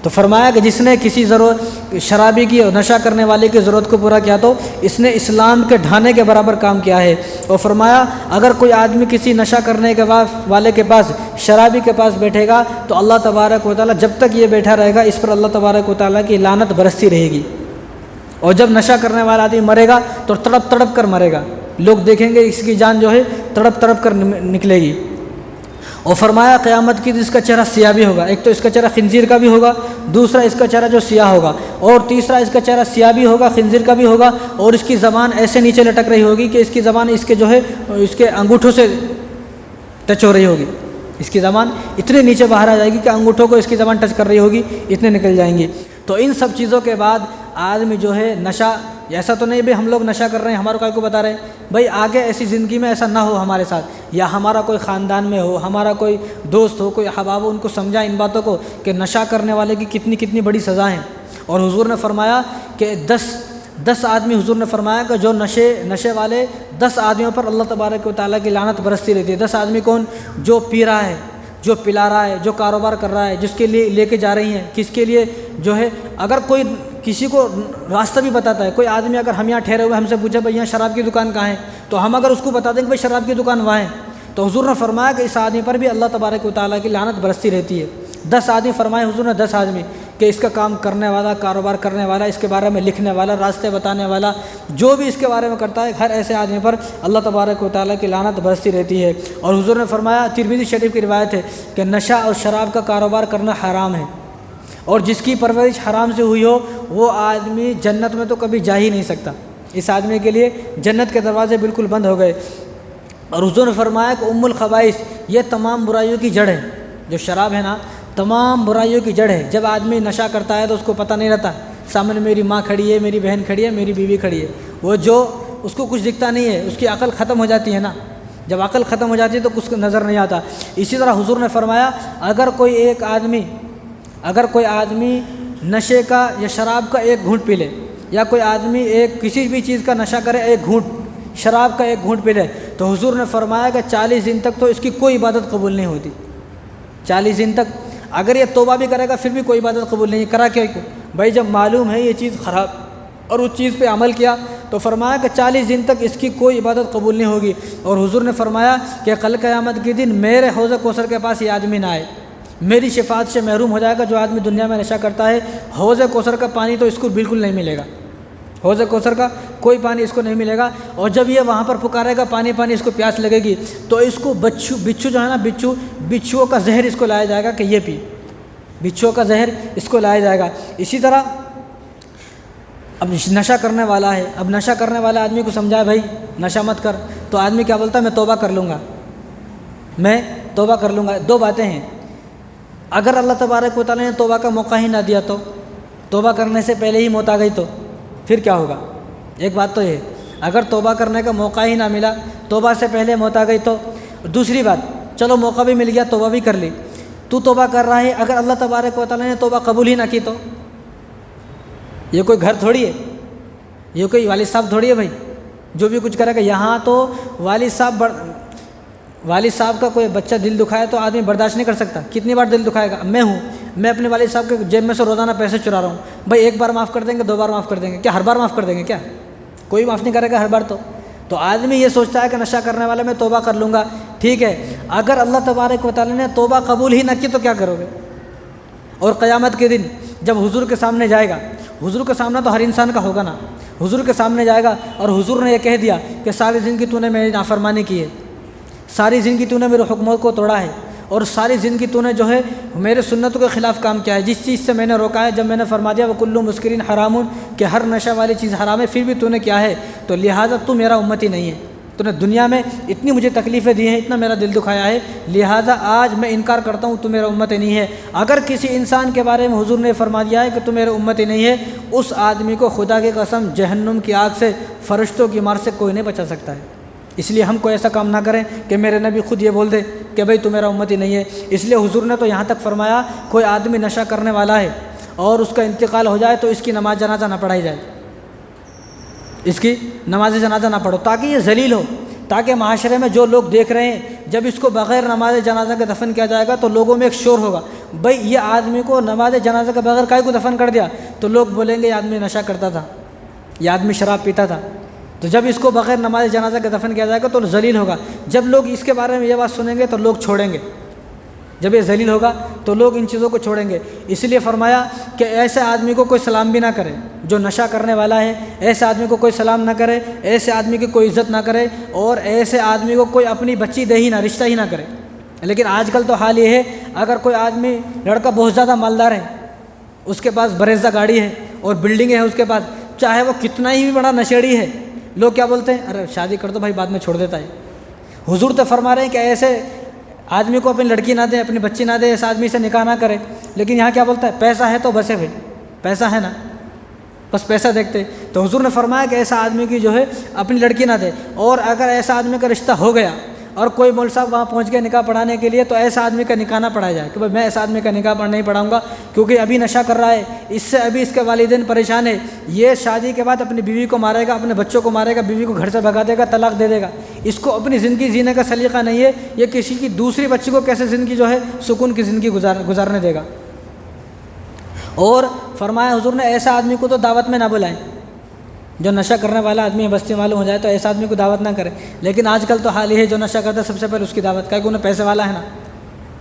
تو فرمایا کہ جس نے کسی ضرورت، شرابی کی اور نشہ کرنے والے کی ضرورت کو پورا کیا تو اس نے اسلام کے ڈھانے کے برابر کام کیا ہے۔ اور فرمایا اگر کوئی آدمی کسی نشہ کرنے کے والے کے پاس، شرابی کے پاس بیٹھے گا تو اللہ تبارک و تعالیٰ جب تک یہ بیٹھا رہے گا اس پر اللہ تبارک و تعالیٰ کی لعنت برستی رہے گی۔ اور جب نشہ کرنے والا آدمی مرے گا تو تڑپ تڑپ کر مرے گا، لوگ دیکھیں گے اس کی جان جو ہے تڑپ تڑپ کر نکلے گی۔ اور فرمایا قیامت کی اس کا چہرہ سیاہ بھی ہوگا، ایک تو اس کا چہرہ خنزیر کا بھی ہوگا، دوسرا اس کا چہرہ جو سیاہ ہوگا، اور تیسرا اس کا چہرہ سیاہ بھی ہوگا، خنزیر کا بھی ہوگا، اور اس کی زبان ایسے نیچے لٹک رہی ہوگی کہ اس کی زبان اس کے جو ہے اس کے انگوٹھوں سے ٹچ ہو رہی ہوگی، اس کی زبان اتنے نیچے باہر آ جائے گی کہ انگوٹھوں کو اس کی زبان ٹچ کر رہی ہوگی، اتنے نکل جائیں گی۔ تو ان سب چیزوں کے بعد آدمی جو ہے نشہ، ایسا تو نہیں بھائی ہم لوگ نشہ کر رہے ہیں ہمارے کائے کو بتا رہے ہیں، بھائی آگے ایسی زندگی میں ایسا نہ ہو ہمارے ساتھ، یا ہمارا کوئی خاندان میں ہو، ہمارا کوئی دوست ہو، کوئی احباب ہو، ان کو سمجھا ان باتوں کو کہ نشہ کرنے والے کی کتنی کتنی بڑی سزا ہیں۔ اور حضور نے فرمایا کہ 10 آدمی، حضور نے فرمایا کہ جو نشے والے 10 آدمیوں پر اللہ تبارک و تعالیٰ کی لعنت برستی رہتی ہے۔ 10 آدمی کون؟ جو پی رہا ہے، جو پلا رہا ہے، جو کاروبار کر رہا ہے، جس کے لیے لے کے جا رہی ہیں، کس کے لیے جو ہے، اگر کوئی کسی کو راستہ بھی بتاتا ہے، کوئی آدمی اگر ہم یہاں ٹھہرے ہوئے ہم سے پوچھے بھائی یہاں شراب کی دکان کہاں ہے، تو ہم اگر اس کو بتا دیں کہ بھائی شراب کی دکان وہاں ہے، تو حضور نے فرمایا کہ اس آدمی پر بھی اللہ تبارک و تعالیٰ کی لعنت برستی رہتی ہے۔ 10 آدمی فرمائے حضور نے، 10 آدمی کہ اس کا کام کرنے والا، کاروبار کرنے والا، اس کے بارے میں لکھنے والا، راستے بتانے والا، جو بھی اس کے بارے میں کرتا ہے، ہر ایسے آدمی پر اللہ تبارک و تعالیٰ کی لعنت برستی رہتی ہے۔ اور حضور نے فرمایا، ترمذی شریف کی روایت ہے کہ نشہ اور شراب کا کاروبار کرنا حرام ہے، اور جس کی پرورش حرام سے ہوئی ہو وہ آدمی جنت میں تو کبھی جا ہی نہیں سکتا۔ اس آدمی کے لیے جنت کے دروازے بالکل بند ہو گئے۔ اور حضور نے فرمایا کہ ام الخبائث، یہ تمام برائیوں کی جڑ ہے۔ جو شراب ہے نا، تمام برائیوں کی جڑ ہے۔ جب آدمی نشہ کرتا ہے تو اس کو پتہ نہیں رہتا، سامنے میری ماں کھڑی ہے، میری بہن کھڑی ہے، میری بیوی کھڑی ہے، وہ جو اس کو کچھ دکھتا نہیں ہے، اس کی عقل ختم ہو جاتی ہے نا۔ جب عقل ختم ہو جاتی ہے تو کچھ نظر نہیں آتا۔ اسی طرح حضور نے فرمایا، اگر کوئی آدمی نشے کا یا شراب کا ایک گھونٹ پی لے، یا کوئی آدمی کسی بھی چیز کا نشہ کرے، ایک گھونٹ شراب کا ایک گھونٹ پی لے، تو حضور نے فرمایا کہ 40 دن تک تو اس کی کوئی عبادت قبول نہیں ہوتی۔ 40 دن تک اگر یہ توبہ بھی کرے گا پھر بھی کوئی عبادت قبول نہیں کرا۔ کیوں؟ بھائی جب معلوم ہے یہ چیز خراب اور اس چیز پہ عمل کیا تو فرمایا کہ 40 دن تک اس کی کوئی عبادت قبول نہیں ہوگی۔ اور حضور نے فرمایا کہ کل قیامت کے دن میرے حوض کوثر کے پاس یہ آدمی نہ آئے، میری شفاعت سے محروم ہو جائے گا۔ جو آدمی دنیا میں نشہ کرتا ہے، حوض کوثر کا پانی تو اس کو بالکل نہیں ملے گا، حوض کوثر کا کوئی پانی اس کو نہیں ملے گا۔ اور جب یہ وہاں پر پکارے گا پانی پانی، اس کو پیاس لگے گی، تو اس کو بچھو جو ہے نا، بچھوؤں کا زہر اس کو لایا جائے گا کہ یہ پی، بچھوؤں کا زہر اس کو لایا جائے گا۔ اسی طرح اب نشہ کرنے والا ہے، اب نشہ کرنے والا آدمی کو سمجھائے بھائی نشہ مت کر، تو آدمی کیا بولتا ہے، میں توبہ کر لوں گا، میں توبہ کر لوں گا۔ دو باتیں ہیں، اگر اللہ تبارک و تعالیٰ نے توبہ کا موقع ہی نہ دیا تو، توبہ کرنے سے پہلے ہی موت آ گئی تو پھر کیا ہوگا؟ ایک بات تو یہ، اگر توبہ کرنے کا موقع ہی نہ ملا، توبہ سے پہلے موت آ گئی تو۔ دوسری بات، چلو موقع بھی مل گیا، توبہ بھی کر لی، تو توبہ کر رہا ہے، اگر اللہ تبارک و تعالیٰ نے توبہ قبول ہی نہ کی تو یہ کوئی گھر تھوڑی ہے، یہ کوئی والد صاحب تھوڑی ہے بھائی جو بھی کچھ کرے گا۔ یہاں تو والد صاحب کا کوئی بچہ دل دکھائے تو آدمی برداشت نہیں کر سکتا، کتنی بار دل دکھائے گا۔ میں اپنے والد صاحب کے جیب میں سے روزانہ پیسے چرا رہا ہوں، بھائی ایک بار معاف کر دیں گے، 2 بار معاف کر دیں گے کیا؟ ہر بار معاف کر دیں گے کیا؟ کوئی معاف نہیں کرے گا ہر بار تو آدمی یہ سوچتا ہے کہ نشہ کرنے والا میں توبہ کر لوں گا، ٹھیک ہے، اگر اللہ تبارک و تعالیٰ نے توبہ قبول ہی نہ کی تو کیا کرو گے؟ اور قیامت کے دن جب حضور کے سامنے جائے گا، حضور کا سامنا تو ہر انسان کا ہوگا نا، حضور کے سامنے جائے گا اور حضور نے یہ کہہ دیا کہ ساری زندگی تو نے میری نافرمانی کی ہے، ساری زندگی تو نے میرے حکموں کو توڑا ہے، اور ساری زندگی تو نے جو ہے میرے سنتوں کے خلاف کام کیا ہے، جس چیز سے میں نے روکا ہے، جب میں نے فرما دیا وہ کلو مسکرین حرام کہ ہر نشہ والی چیز حرام ہے، پھر بھی تو نے کیا ہے، تو لہٰذا تو میرا امتی نہیں ہے، تو نے دنیا میں اتنی مجھے تکلیفیں دی ہیں، اتنا میرا دل دکھایا ہے، لہٰذا آج میں انکار کرتا ہوں تو میرا امتی نہیں ہے۔ اگر کسی انسان کے بارے میں حضور نے فرما دیا ہے کہ تو میرا امتی نہیں ہے، اس آدمی کو خدا کی قسم جہنم کی آگ سے، فرشتوں کی مار سے کوئی نہیں بچا سکتا ہے۔ اس لیے ہم کو ایسا کام نہ کریں کہ میرے نبی خود یہ بول دے کہ بھائی تو میرا امتی نہیں ہے۔ اس لیے حضور نے تو یہاں تک فرمایا، کوئی آدمی نشہ کرنے والا ہے اور اس کا انتقال ہو جائے تو اس کی نماز جنازہ نہ پڑھائی جائے، اس کی نماز جنازہ نہ پڑھو، تاکہ یہ ذلیل ہو، تاکہ معاشرے میں جو لوگ دیکھ رہے ہیں جب اس کو بغیر نماز جنازہ کے دفن کیا جائے گا تو لوگوں میں ایک شور ہوگا، بھائی یہ آدمی کو نماز جنازہ کے بغیر کائے کو دفن کر دیا، تو لوگ بولیں گے یہ آدمی نشہ کرتا تھا، یہ آدمی شراب پیتا تھا، تو جب اس کو بغیر نماز جنازہ کے دفن کیا جائے گا تو ذلیل ہوگا۔ جب لوگ اس کے بارے میں یہ بات سنیں گے تو لوگ چھوڑیں گے، جب یہ ذلیل ہوگا تو لوگ ان چیزوں کو چھوڑیں گے۔ اس لیے فرمایا کہ ایسے آدمی کو کوئی سلام بھی نہ کرے جو نشہ کرنے والا ہے، ایسے آدمی کو کوئی سلام نہ کرے، ایسے آدمی کی کوئی عزت نہ کرے، اور ایسے آدمی کو کوئی اپنی بچی دے ہی نہ، رشتہ ہی نہ کرے۔ لیکن آج کل تو حال یہ ہے، اگر کوئی آدمی لڑکا بہت زیادہ مالدار ہے، اس کے پاس بریزہ گاڑی ہے اور بلڈنگیں ہیں اس کے پاس، چاہے وہ کتنا ہی بڑا نشیڑی ہے، لوگ کیا بولتے ہیں، ارے شادی کر دو بھائی، بعد میں چھوڑ دیتا ہے۔ حضور تو فرما رہے ہیں کہ ایسے آدمی کو اپنی لڑکی نہ دے، اپنی بچی نہ دے، ایسے آدمی سے نکاح نہ کرے۔ لیکن یہاں کیا بولتا ہے، پیسہ ہے تو بس ہے بھائی، پیسہ ہے نا، بس پیسہ دیکھتے۔ تو حضور نے فرمایا کہ ایسا آدمی کی جو ہے اپنی لڑکی نہ دے، اور اگر ایسا آدمی کا رشتہ ہو گیا اور کوئی مول صاحب وہاں پہنچ گئے نکاح پڑھانے کے لیے، تو ایسا آدمی کا نکاح نہ پڑھایا جائے کہ بھائی میں ایسا آدمی کا نکاح نہیں پڑھاؤں گا، کیونکہ ابھی نشہ کر رہا ہے، اس سے ابھی اس کے والدین پریشان ہے، یہ شادی کے بعد اپنی بیوی کو مارے گا، اپنے بچوں کو مارے گا، بیوی کو گھر سے بھگا دے گا، طلاق دے دے گا، اس کو اپنی زندگی جینے کا سلیقہ نہیں ہے، یہ کسی کی دوسری بچی کو کیسے زندگی جو ہے سکون کی زندگی گزارنے دے گا۔ اور فرمایا حضور نے ایسا آدمی کو تو دعوت میں نہ بلائیں، جو نشہ کرنے والا آدمی ہے، بستی معلوم ہو جائے تو ایسا آدمی کو دعوت نہ کرے۔ لیکن آج کل تو حال یہ ہے، جو نشہ کرتا ہے سب سے پہلے اس کی دعوت، کہ انہیں پیسے والا ہے نا،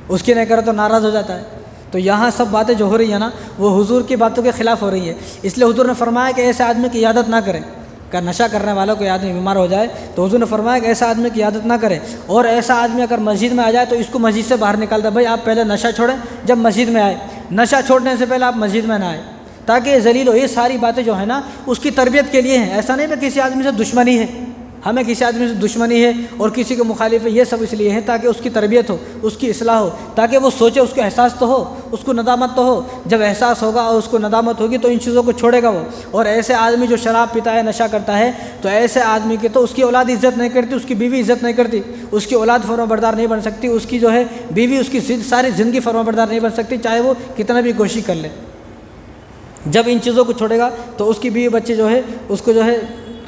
اس کی نہیں کرے تو ناراض ہو جاتا ہے، تو یہاں سب باتیں جو ہو رہی ہیں نا وہ حضور کی باتوں کے خلاف ہو رہی ہے. اس لیے حضور نے فرمایا کہ ایسے آدمی کی عادت نہ کریں. اگر نشہ کرنے والوں کوئی آدمی بیمار ہو جائے تو حضور نے فرمایا کہ ایسا آدمی کی عادت نہ کرے. اور ایسا آدمی اگر مسجد میں آ جائے تو اس کو مسجد سے باہر نکال دے. بھائی آپ پہلے نشہ چھوڑیں, جب مسجد میں آئے. نشہ چھوڑنے سے پہلے آپ مسجد میں نہ آئے تاکہ یہ ذلیل ہو. یہ ساری باتیں جو ہیں نا اس کی تربیت کے لیے ہیں. ایسا نہیں کہ کسی آدمی سے دشمنی ہے, ہمیں کسی آدمی سے دشمنی ہے اور کسی کے مخالف ہے. یہ سب اس لیے ہے تاکہ اس کی تربیت ہو, اس کی اصلاح ہو, تاکہ وہ سوچے, اس کو احساس تو ہو, اس کو ندامت تو ہو. جب احساس ہوگا اور اس کو ندامت ہوگی تو ان چیزوں کو چھوڑے گا وہ. اور ایسے آدمی جو شراب پیتا ہے, نشہ کرتا ہے, تو ایسے آدمی کی تو اس کی اولاد عزت نہیں کرتی, اس کی بیوی عزت نہیں کرتی, اس کی اولاد فرمانبردار نہیں بن سکتی, اس کی جو ہے بیوی اس کی ساری زندگی فرمانبردار نہیں بن سکتی, چاہے وہ کتنا بھی کوشش کر لے. جب ان چیزوں کو چھوڑے گا تو اس کی بیوی بچے جو ہے اس کو جو ہے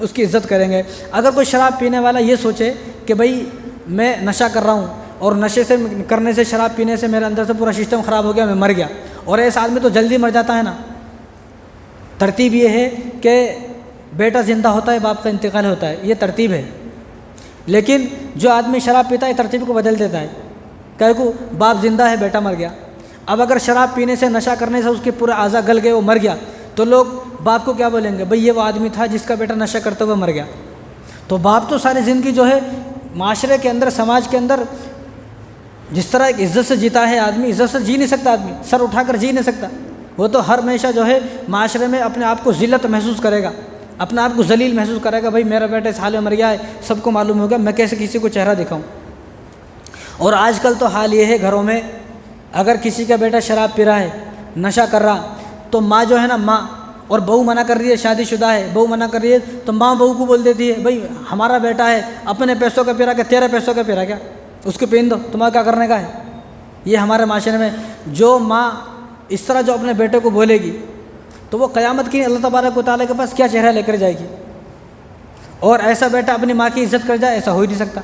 اس کی عزت کریں گے. اگر کوئی شراب پینے والا یہ سوچے کہ بھئی میں نشہ کر رہا ہوں اور نشے سے کرنے سے, شراب پینے سے میرے اندر سے پورا سسٹم خراب ہو گیا, میں مر گیا, اور ایسا آدمی تو جلدی مر جاتا ہے نا. ترتیب یہ ہے کہ بیٹا زندہ ہوتا ہے, باپ کا انتقال ہوتا ہے, یہ ترتیب ہے. لیکن جو آدمی شراب پیتا ہے ترتیب کو بدل دیتا ہے. کہ کو باپ زندہ ہے, بیٹا مر گیا. اب اگر شراب پینے سے, نشہ کرنے سے اس کے پورے اعضاء گل گئے, وہ مر گیا, تو لوگ باپ کو کیا بولیں گے؟ بھئی یہ وہ آدمی تھا جس کا بیٹا نشہ کرتے ہوئے مر گیا. تو باپ تو ساری زندگی جو ہے معاشرے کے اندر, سماج کے اندر جس طرح ایک عزت سے جیتا ہے آدمی, عزت سے جی نہیں سکتا آدمی, سر اٹھا کر جی نہیں سکتا. وہ تو ہر ہمیشہ جو ہے معاشرے میں اپنے آپ کو ذلت محسوس کرے گا, اپنے آپ کو ذلیل محسوس کرے گا. بھئی میرا بیٹا اس حال میں مر گیا ہے, سب کو معلوم ہوگا, میں کیسے کسی کو چہرہ دکھاؤں. اور آج کل تو حال یہ ہے گھروں میں, اگر کسی کا بیٹا شراب پی رہا ہے, نشہ کر رہا, تو ماں جو ہے نا, ماں اور بہو منع کر رہی ہے, شادی شدہ ہے, بہو منع کر رہی ہے, تو ماں بہو کو بول دیتی ہے بھئی ہمارا بیٹا ہے, اپنے پیسوں کا پی رہا, کہ تیرے پیسوں کا پی رہا, کیا اس کو پین دو, تمہارا کیا کرنے کا ہے. یہ ہمارے معاشرے میں جو ماں اس طرح جو اپنے بیٹے کو بولے گی تو وہ قیامت کی اللہ تبارک و تعالیٰ کے پاس کیا چہرہ لے کر جائے گی. اور ایسا بیٹا اپنی ماں کی عزت کر جائے, ایسا ہو ہی نہیں سکتا.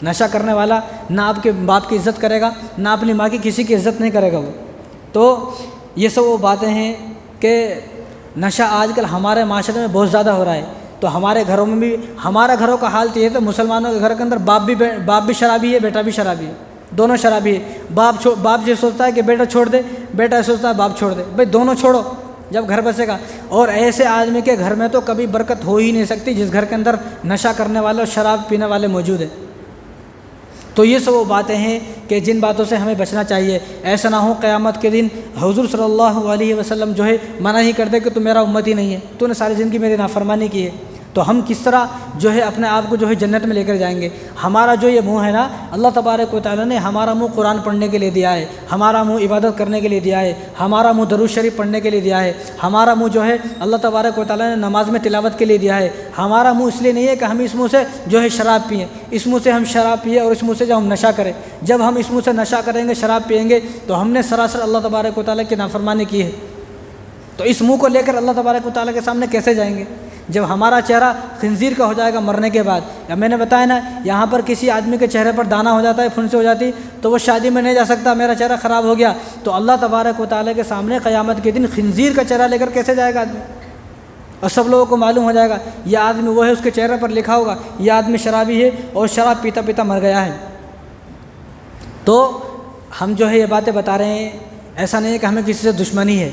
نشہ کرنے والا نہ آپ کے باپ کی عزت کرے گا, نہ اپنی ماں کی کسی کی عزت نہیں کرے گا وہ. تو یہ سب وہ باتیں ہیں کہ نشہ آج کل ہمارے معاشرے میں بہت زیادہ ہو رہا ہے. تو ہمارے گھروں میں بھی, ہمارے گھروں کا حال تو یہ ہے, تو مسلمانوں کے گھر کے اندر باپ بھی شرابی ہے, بیٹا بھی شرابی ہے, دونوں شرابی ہے. باپ یہ سوچتا ہے کہ بیٹا چھوڑ دے, بیٹا سوچتا ہے باپ چھوڑ دے. بھئی دونوں چھوڑو جب گھر بسے گا. اور ایسے آدمی کے گھر میں تو کبھی برکت ہو ہی نہیں سکتی جس گھر کے اندر نشہ کرنے والے اور شراب پینے والے موجود ہیں. تو یہ سب وہ باتیں ہیں کہ جن باتوں سے ہمیں بچنا چاہیے. ایسا نہ ہو قیامت کے دن حضور صلی اللہ علیہ وسلم جو ہے منع ہی کر دے کہ تو میرا امتی نہیں ہے, تو نے ساری زندگی میری نافرمانی کی ہے. تو ہم کس طرح جو ہے اپنے آپ کو جو ہے جنت میں لے کر جائیں گے. ہمارا جو یہ منہ ہے نا, اللہ تبارک و تعالیٰ نے ہمارا منہ قرآن پڑھنے کے لیے دیا ہے, ہمارا منہ عبادت کرنے کے لیے دیا ہے, ہمارا منہ درود شریف پڑھنے کے لیے دیا ہے, ہمارا منہ جو ہے اللہ تبارک و تعالیٰ نے نماز میں تلاوت کے لیے دیا ہے. ہمارا منہ اس لیے نہیں ہے کہ ہم اس منہ سے جو ہے شراب پئیں, اس منہ سے ہم شراب پیے اور اس منہ سے جو ہم نشہ کریں. جب ہم اس منہ سے نشہ کریں گے, شراب پئیں گے, تو ہم نے سراسر اللہ تبارک و تعالیٰ کی نافرمانی کی ہے. تو اس منہ کو لے کر اللہ تبارک و تعالیٰ کے سامنے کیسے جائیں گے جب ہمارا چہرہ خنزیر کا ہو جائے گا مرنے کے بعد. یا میں نے بتایا نا, یہاں پر کسی آدمی کے چہرے پر دانہ ہو جاتا ہے, پھنسی ہو جاتی, تو وہ شادی میں نہیں جا سکتا, میرا چہرہ خراب ہو گیا. تو اللہ تبارک و تعالیٰ کے سامنے قیامت کے دن خنزیر کا چہرہ لے کر کیسے جائے گا آدمی. اور سب لوگوں کو معلوم ہو جائے گا یہ آدمی وہ ہے, اس کے چہرے پر لکھا ہوگا یہ آدمی شرابی ہے اور شراب پیتا پیتا مر گیا ہے. تو ہم جو ہے یہ باتیں بتا رہے ہیں, ایسا نہیں ہے کہ ہمیں کسی سے دشمنی ہے,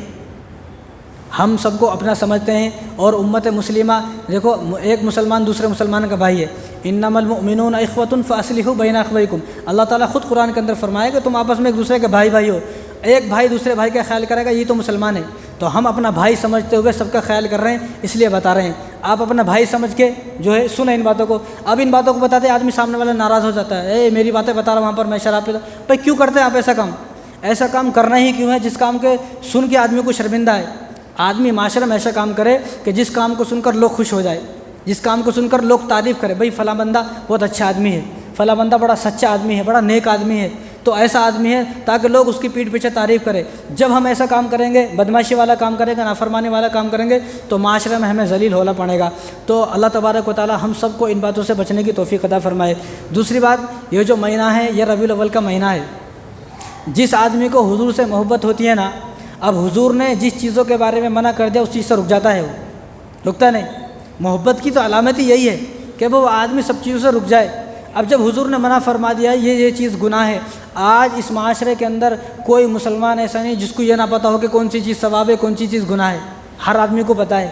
ہم سب کو اپنا سمجھتے ہیں. اور امت مسلمہ دیکھو, ایک مسلمان دوسرے مسلمان کا بھائی ہے. انما المؤمنون اخوۃ فاصلحوا بین اخویکم. اللہ تعالیٰ خود قرآن کے اندر فرمائے کہ تم آپس میں ایک دوسرے کے بھائی ہو. ایک بھائی دوسرے بھائی کا خیال کرے گا, یہ تو مسلمان ہے. تو ہم اپنا بھائی سمجھتے ہوئے سب کا خیال کر رہے ہیں, اس لیے بتا رہے ہیں. آپ اپنا بھائی سمجھ کے جو ہے سنیں ان باتوں کو. اب ان باتوں کو بتاتے آدمی سامنے والا ناراض ہو جاتا ہے, میری باتیں بتا رہا ہوں, وہاں پر میں شراب پیتا. بھائی کیوں کرتے ہیں آپ ایسا کام؟ ایسا کام کرنا ہی کیوں ہے جس کام کے سن کے آدمی کو شرمندہ ہے. آدمی معاشرے میں ایسا کام کرے کہ جس کام کو سن کر لوگ خوش ہو جائے, جس کام کو سن کر لوگ تعریف کرے, بھئی فلاں بندہ بہت اچھا آدمی ہے, فلاں بندہ بڑا سچا آدمی ہے, بڑا نیک آدمی ہے. تو ایسا آدمی ہے تاکہ لوگ اس کی پیٹھ پیچھے تعریف کرے. جب ہم ایسا کام کریں گے, بدماشی والا کام کریں گے, نافرمانی والا کام کریں گے, تو معاشرے میں ہمیں ذلیل ہونا پڑے گا. تو اللہ تبارک و تعالیٰ ہم سب کو ان باتوں سے بچنے کی توفیق عطا فرمائے. دوسری بات, یہ جو مہینہ ہے یہ ربیع الاول کا مہینہ ہے. جس آدمی کو حضور سے محبت ہوتی ہے نا, اب حضور نے جس چیزوں کے بارے میں منع کر دیا اس چیز سے رک جاتا ہے, وہ رکتا نہیں. محبت کی تو علامت ہی یہی ہے کہ وہ آدمی سب چیزوں سے رک جائے. اب جب حضور نے منع فرما دیا یہ چیز گناہ ہے، آج اس معاشرے کے اندر کوئی مسلمان ایسا نہیں جس کو یہ نہ پتہ ہو کہ کون سی چیز ثواب ہے، کون سی چیز گناہ ہے۔ ہر آدمی کو پتہ ہے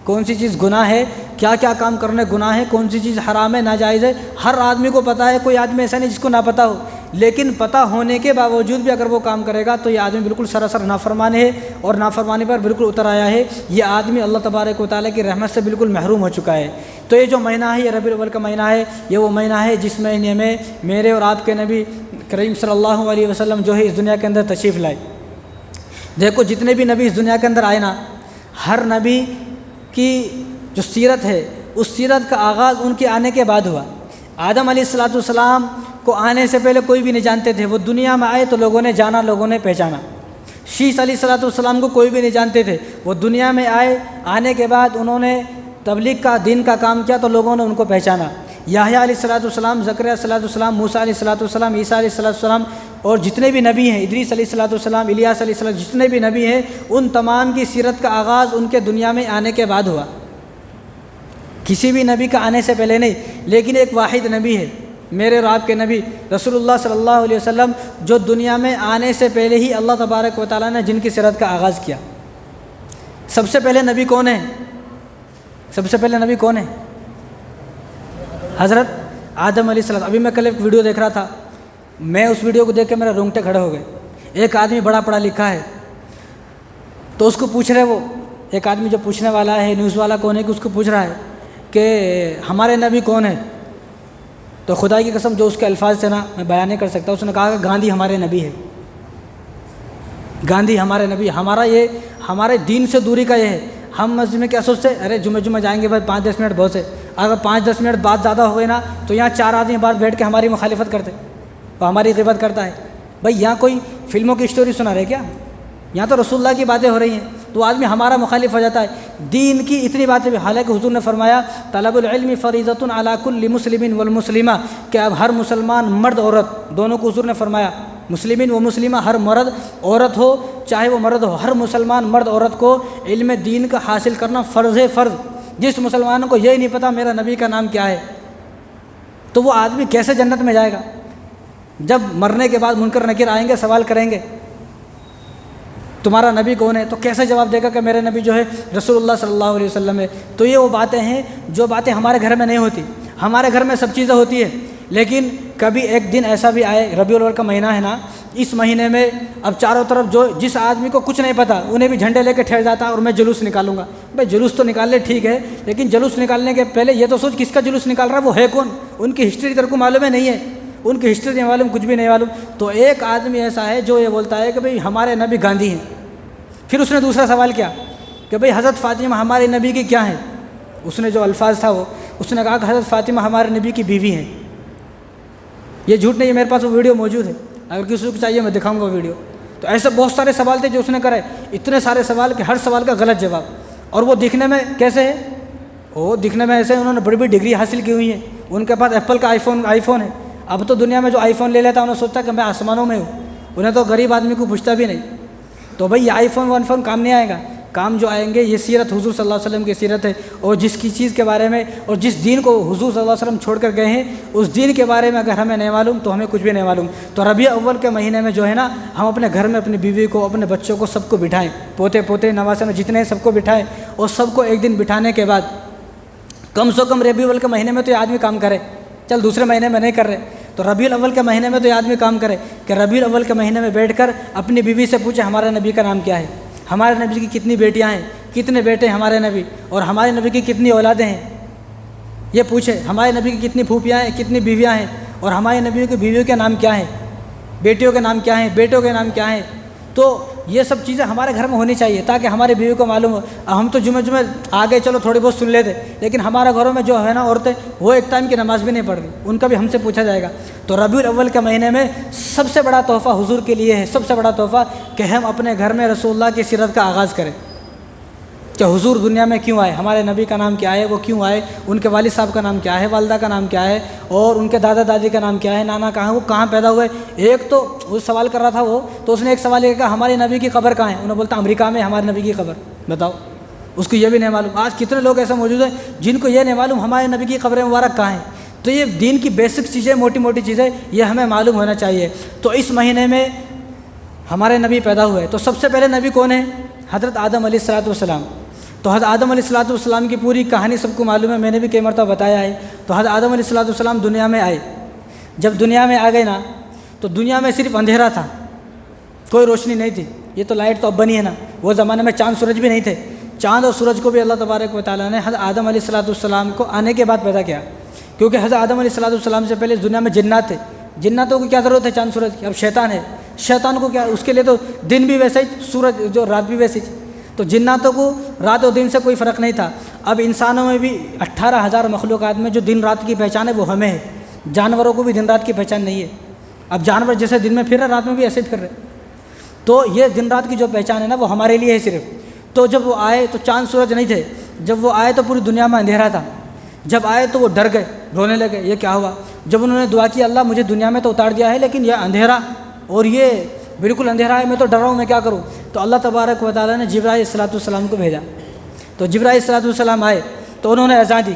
کون سی چیز گناہ ہے، کیا کیا کام کرنے گناہ ہے، کون سی چیز حرام ہے، ناجائز ہے، ہر آدمی کو پتہ ہے۔ کوئی آدمی ایسا نہیں جس کو نہ پتہ ہو، لیکن پتہ ہونے کے باوجود بھی اگر وہ کام کرے گا تو یہ آدمی بالکل سراسر نافرمان ہے، اور نافرمانی پر بالکل اتر آیا ہے۔ یہ آدمی اللہ تبارک و تعالیٰ کی رحمت سے بالکل محروم ہو چکا ہے۔ تو یہ جو مہینہ ہے، یہ ربیع الاول کا مہینہ ہے، یہ وہ مہینہ ہے جس مہینے میں میرے اور آپ کے نبی کریم صلی اللہ علیہ وسلم جو ہے اس دنیا کے اندر تشریف لائے۔ دیکھو جتنے بھی نبی اس دنیا کے اندر آئے نا، ہر نبی کی جو سیرت ہے اس سیرت کا آغاز ان کے آنے کے بعد ہوا۔ آدم علیہ السلام کو آنے سے پہلے کوئی بھی نہیں جانتے تھے، وہ دنیا میں آئے تو لوگوں نے جانا، لوگوں نے پہچانا۔ شیس علیہ السلام کو کوئی بھی نہیں جانتے تھے، وہ دنیا میں آئے، آنے کے بعد انہوں نے تبلیغ کا دین کا کام کیا تو لوگوں نے ان کو پہچانا۔ یحییٰ علیہ السلام، زکریا علیہ السلام، موسیٰ علیہ السلام، عیسیٰ علیہ السلام اور جتنے بھی نبی ہیں، ادریس علیہ السلام، الیاس علیہ السلام، جتنے بھی نبی ہیں ان تمام کی سیرت کا آغاز ان کے دنیا میں آنے کے بعد ہوا، کسی بھی نبی کا آنے سے پہلے نہیں۔ لیکن ایک واحد نبی ہے، میرے اور آپ کے نبی رسول اللہ صلی اللہ علیہ وسلم، جو دنیا میں آنے سے پہلے ہی اللہ تبارک و تعالیٰ نے جن کی سیرت کا آغاز کیا۔ سب سے پہلے نبی کون ہے؟ سب سے پہلے نبی کون ہے؟ حضرت آدم علیہ السلام۔ ابھی میں کل ایک ویڈیو دیکھ رہا تھا، میں اس ویڈیو کو دیکھ کے میرے رونگٹے کھڑے ہو گئے۔ ایک آدمی بڑا پڑھا لکھا ہے تو اس کو پوچھ رہے، وہ ایک آدمی جو پوچھنے والا ہے، نیوز والا کون ہے، کہ اس کو پوچھ رہا ہے کہ ہمارے نبی کون ہے؟ تو خدا کی قسم جو اس کے الفاظ تھے نا میں بیان نہیں کر سکتا۔ اس نے کہا کہ گاندھی ہمارے نبی ہے، گاندھی ہمارے نبی۔ ہمارے دین سے دوری کا یہ ہے۔ ہم مسجد میں کیا سوچتے ہیں، ارے جمعہ جائیں گے بھائی 5-10 منٹ بہت سے، اگر 5-10 منٹ بعد زیادہ ہو گئے نا تو یہاں 4 آدمی باہر بیٹھ کے ہماری مخالفت کرتے، وہ ہماری غیبت کرتا ہے۔ بھائی یہاں کوئی فلموں کی اسٹوری سنا رہے کیا؟ یہاں تو رسول اللہ کی باتیں ہو رہی ہیں، تو آدمی ہمارا مخالف ہو جاتا ہے۔ دین کی اتنی باتیں بھی، حالانکہ حضور نے فرمایا طلب العلم فریضۃ علی کل مسلم والمسلمہ، کہ اب ہر مسلمان مرد عورت دونوں کو حضور نے فرمایا، مسلمین و مسلمہ، ہر مرد عورت ہو چاہے وہ مرد ہو، ہر مسلمان مرد عورت کو علم دین کا حاصل کرنا فرض ہے، فرض۔ جس مسلمان کو یہی نہیں پتہ میرا نبی کا نام کیا ہے تو وہ آدمی کیسے جنت میں جائے گا؟ جب مرنے کے بعد منکر نکیر آئیں گے، سوال کریں گے تمہارا نبی کون ہے، تو کیسے جواب دے گا کہ میرے نبی جو ہے رسول اللہ صلی اللہ علیہ وسلم ہے؟ تو یہ وہ باتیں ہیں جو باتیں ہمارے گھر میں نہیں ہوتی۔ ہمارے گھر میں سب چیزیں ہوتی ہیں، لیکن کبھی ایک دن ایسا بھی آئے، ربیع الاول کا مہینہ ہے نا، اس مہینے میں اب چاروں طرف جس آدمی کو کچھ نہیں پتہ انہیں بھی جھنڈے لے کے ٹھہر جاتا اور میں جلوس نکالوں گا۔ بھائی جلوس تو نکال لے ٹھیک ہے، لیکن جلوس نکالنے کے پہلے یہ تو سوچ کس کا جلوس نکال رہا ہے، وہ ہے کون؟ ان کی ہسٹری تیرے کو معلوم ہے نہیں ہے، ان کی ہسٹری نہیں معلوم، کچھ بھی نہیں معلوم۔ تو ایک آدمی ایسا ہے جو یہ بولتا ہے کہ بھئی ہمارے نبی گاندھی ہیں۔ پھر اس نے دوسرا سوال کیا کہ بھئی حضرت فاطمہ ہمارے نبی کی کیا ہے؟ اس نے جو الفاظ تھا اس نے کہا کہ حضرت فاطمہ ہمارے نبی کی بیوی ہیں۔ یہ جھوٹ نہیں ہے، میرے پاس وہ ویڈیو موجود ہے، اگر کسی کو چاہیے میں دکھاؤں گا ویڈیو۔ تو ایسے بہت سارے سوال تھے جو اس نے کرے، اتنے سارے سوال کہ ہر سوال کا غلط جواب، اور وہ دکھنے میں کیسے ہے؟ وہ دکھنے میں ایسے انہوں نے بڑی بڑی ڈگری حاصل کی ہوئی ہے، ان کے پاس ایپل کا آئی فون ہے۔ اب تو دنیا میں جو آئی فون لے لیتا انہوں نے سوچتا کہ میں آسمانوں میں ہوں، انہیں تو غریب آدمی کو پوچھتا بھی نہیں۔ تو بھئی یہ آئی فون کام نہیں آئے گا، کام جو آئیں گے یہ سیرت حضور صلی اللہ علیہ وسلم کی سیرت ہے، اور جس کی چیز کے بارے میں اور جس دین کو حضور صلی اللہ علیہ وسلم چھوڑ کر گئے ہیں اس دین کے بارے میں اگر ہمیں نہیں معلوم تو ہمیں کچھ بھی نہیں معلوم۔ تو ربیع اول کے مہینے میں جو ہے نا، ہم اپنے گھر میں اپنی بیوی کو، اپنے بچوں کو، سب کو بٹھائیں، پوتے نواسے میں جتنے ہیں سب کو بٹھائیں، اور سب کو ایک دن بٹھانے کے بعد کم سے کم ربیع اول کے مہینے میں تو یہ آدمی کام کرے، چل دوسرے مہینے میں نہیں کر رہے تو ربیع الاول کے مہینے میں تو یہ آدمی کام کرے کہ ربیع الاول کے مہینے میں بیٹھ کر اپنی بیوی سے پوچھے ہمارے نبی کا نام کیا ہے، ہمارے نبی کی کتنی بیٹیاں ہیں، کتنے بیٹے ہمارے نبی، اور ہمارے نبی کی کتنی اولادیں ہیں، یہ پوچھے ہمارے نبی کی کتنی پھوپھیاں ہیں، کتنی بیویاں ہیں، اور ہمارے نبی کی بیویوں کے نام کیا ہیں، بیٹیوں کے نام کیا ہیں، بیٹوں کے نام کیا ہیں۔ تو یہ سب چیزیں ہمارے گھر میں ہونی چاہیے تاکہ ہماری بیوی کو معلوم ہو۔ ہم تو جمعہ آگے چلو تھوڑی بہت سن لیتے، لیکن ہمارے گھروں میں جو ہے نا عورتیں وہ ایک ٹائم کی نماز بھی نہیں پڑھتی، ان کا بھی ہم سے پوچھا جائے گا۔ تو ربیع الاول کے مہینے میں سب سے بڑا تحفہ حضور کے لیے ہے، سب سے بڑا تحفہ کہ ہم اپنے گھر میں رسول اللہ کی سیرت کا آغاز کریں کہ حضور دنیا میں کیوں آئے، ہمارے نبی کا نام کیا ہے، وہ کیوں آئے، ان کے والد صاحب کا نام کیا ہے، والدہ کا نام کیا ہے، اور ان کے دادا دادی کا نام کیا ہے، نانا کہاں ہے، وہ کہاں پیدا ہوئے۔ ایک تو وہ سوال کر رہا تھا تو اس نے ایک سوال یہ کہا ہمارے نبی کی قبر کہاں ہے، انہوں نے بولتا امریکہ میں ہمارے نبی کی قبر، بتاؤ اس کو یہ بھی نہیں معلوم۔ آج کتنے لوگ ایسے موجود ہیں جن کو یہ نہیں معلوم ہمارے نبی کی قبر مبارک کہاں ہے۔ تو یہ دین کی بیسک چیزیں، موٹی موٹی چیزیں، یہ ہمیں معلوم ہونا چاہیے۔ تو اس مہینے میں ہمارے نبی پیدا ہوئے، تو سب سے پہلے نبی کون ہے؟ حضرت آدم علیہ الصلوۃ والسلام۔ تو حضرت آدم علیہ الصلوۃ والسلام کی پوری کہانی سب کو معلوم ہے، میں نے بھی کئی مرتبہ بتایا ہے۔ تو حضرت آدم علیہ الصلوۃ والسلام دنیا میں آئے، جب دنیا میں آ گئے نا تو دنیا میں صرف اندھیرا تھا، کوئی روشنی نہیں تھی۔ یہ تو لائٹ تو اب بنی ہے نا، وہ زمانے میں چاند سورج بھی نہیں تھے۔ چاند اور سورج کو بھی اللہ تبارک و تعالیٰ نے حضرت آدم علیہ الصلوۃ والسلام کو آنے کے بعد پیدا کیا، کیونکہ حضرت آدم علیہ الصلوۃ والسلام سے پہلے دنیا میں جنات تھے۔ جناتوں کو کیا ضرورت ہے چاند سورج کی؟ اب شیطان ہے، شیطان کو کیا، اس کے لیے تو دن بھی ویسے ہی، سورج جو رات بھی ویسی۔ تو جناتوں کو رات اور دن سے کوئی فرق نہیں تھا۔ اب انسانوں میں بھی 18,000 مخلوقات میں جو دن رات کی پہچان ہے وہ ہمیں ہے، جانوروں کو بھی دن رات کی پہچان نہیں ہے۔ اب جانور جیسے دن میں پھر رہے، رات میں بھی ایسے پھر رہے، تو یہ دن رات کی جو پہچان ہے نا وہ ہمارے لیے ہے صرف۔ تو جب وہ آئے تو چاند سورج نہیں تھے، جب وہ آئے تو پوری دنیا میں اندھیرا تھا۔ جب آئے تو وہ ڈر گئے، رونے لگے، یہ کیا ہوا؟ جب انہوں نے دعا کی، اللہ مجھے دنیا میں تو اتار دیا ہے لیکن یہ اندھیرا اور یہ بالکل اندھیرا ہے، میں تو ڈر رہا ہوں، میں کیا کروں؟ تو اللہ تبارک و تعالیٰ نے جبرائیل علیہ الصلوۃ والسلام کو بھیجا۔ تو جبرائیل علیہ الصلوۃ والسلام آئے تو انہوں نے اذان دی،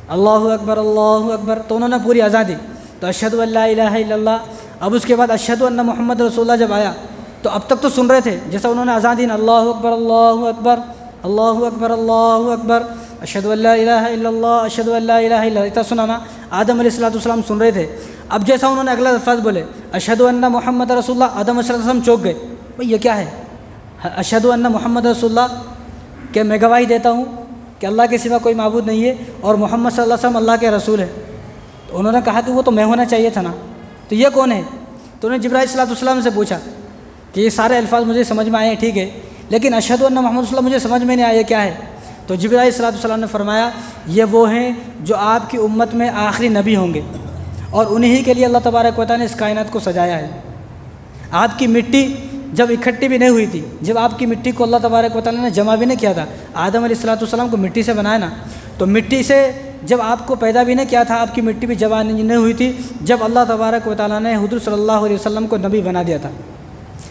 اللہ اکبر اللہ اکبر، تو انہوں نے پوری اذان دی۔ تو اشہد ان لا الہ الا اللہ، اب اس کے بعد اشہد ان محمد رسول اللہ جب آیا تو اب تک تو سن رہے تھے، جیسا انہوں نے اذان دی، اللہ اکبر اللہ اکبر اللہ اکبر اللہ اکبر، اشہد ان لا الہ الا اللہ اشہد ان لا الہ الا اللہ، اتنا سنانا آدم علیہ الصلوۃ والسلام سن رہے تھے۔ اب جیسا انہوں نے اگلا الفاظ بولے اشہد ان محمد رسول اللہ، آدم علیہ السلام چوک گئے، بھئی یہ کیا ہے؟ اشہد ان محمد رسول اللہ، کہ میں گواہی دیتا ہوں کہ اللہ کے سوا کوئی معبود نہیں ہے اور محمد صلی اللہ علیہ وسلم اللہ کے رسول ہے۔ تو انہوں نے کہا کہ وہ تو میں ہونا چاہیے تھا نا، تو یہ کون ہے؟ تو انہوں نے جبرائیل علیہ السلام سے پوچھا کہ یہ سارے الفاظ مجھے سمجھ میں آئے ہیں، ٹھیک ہے، لیکن اشہد ان محمد رسول اللہ مجھے سمجھ میں نہیں آیا، یہ کیا ہے؟ تو جبرائیل علیہ السلام نے فرمایا یہ وہ ہیں جو آپ کی امت میں آخری نبی ہوں گے اور انہی کے لیے اللہ تبارک و تعالیٰ نے اس کائنات کو سجایا ہے۔ آپ کی مٹی جب اکٹھی بھی نہیں ہوئی تھی، جب آپ کی مٹی کو اللہ تبارک و تعالیٰ نے جمع بھی نہیں کیا تھا، آدم علیہ السلام کو مٹی سے بنایا نا، تو مٹی سے جب آپ کو پیدا بھی نہیں کیا تھا، آپ کی مٹی بھی جمع نہیں ہوئی تھی، جب اللہ تبارک و تعالیٰ نے حضور صلی اللہ علیہ وسلم کو نبی بنا دیا تھا۔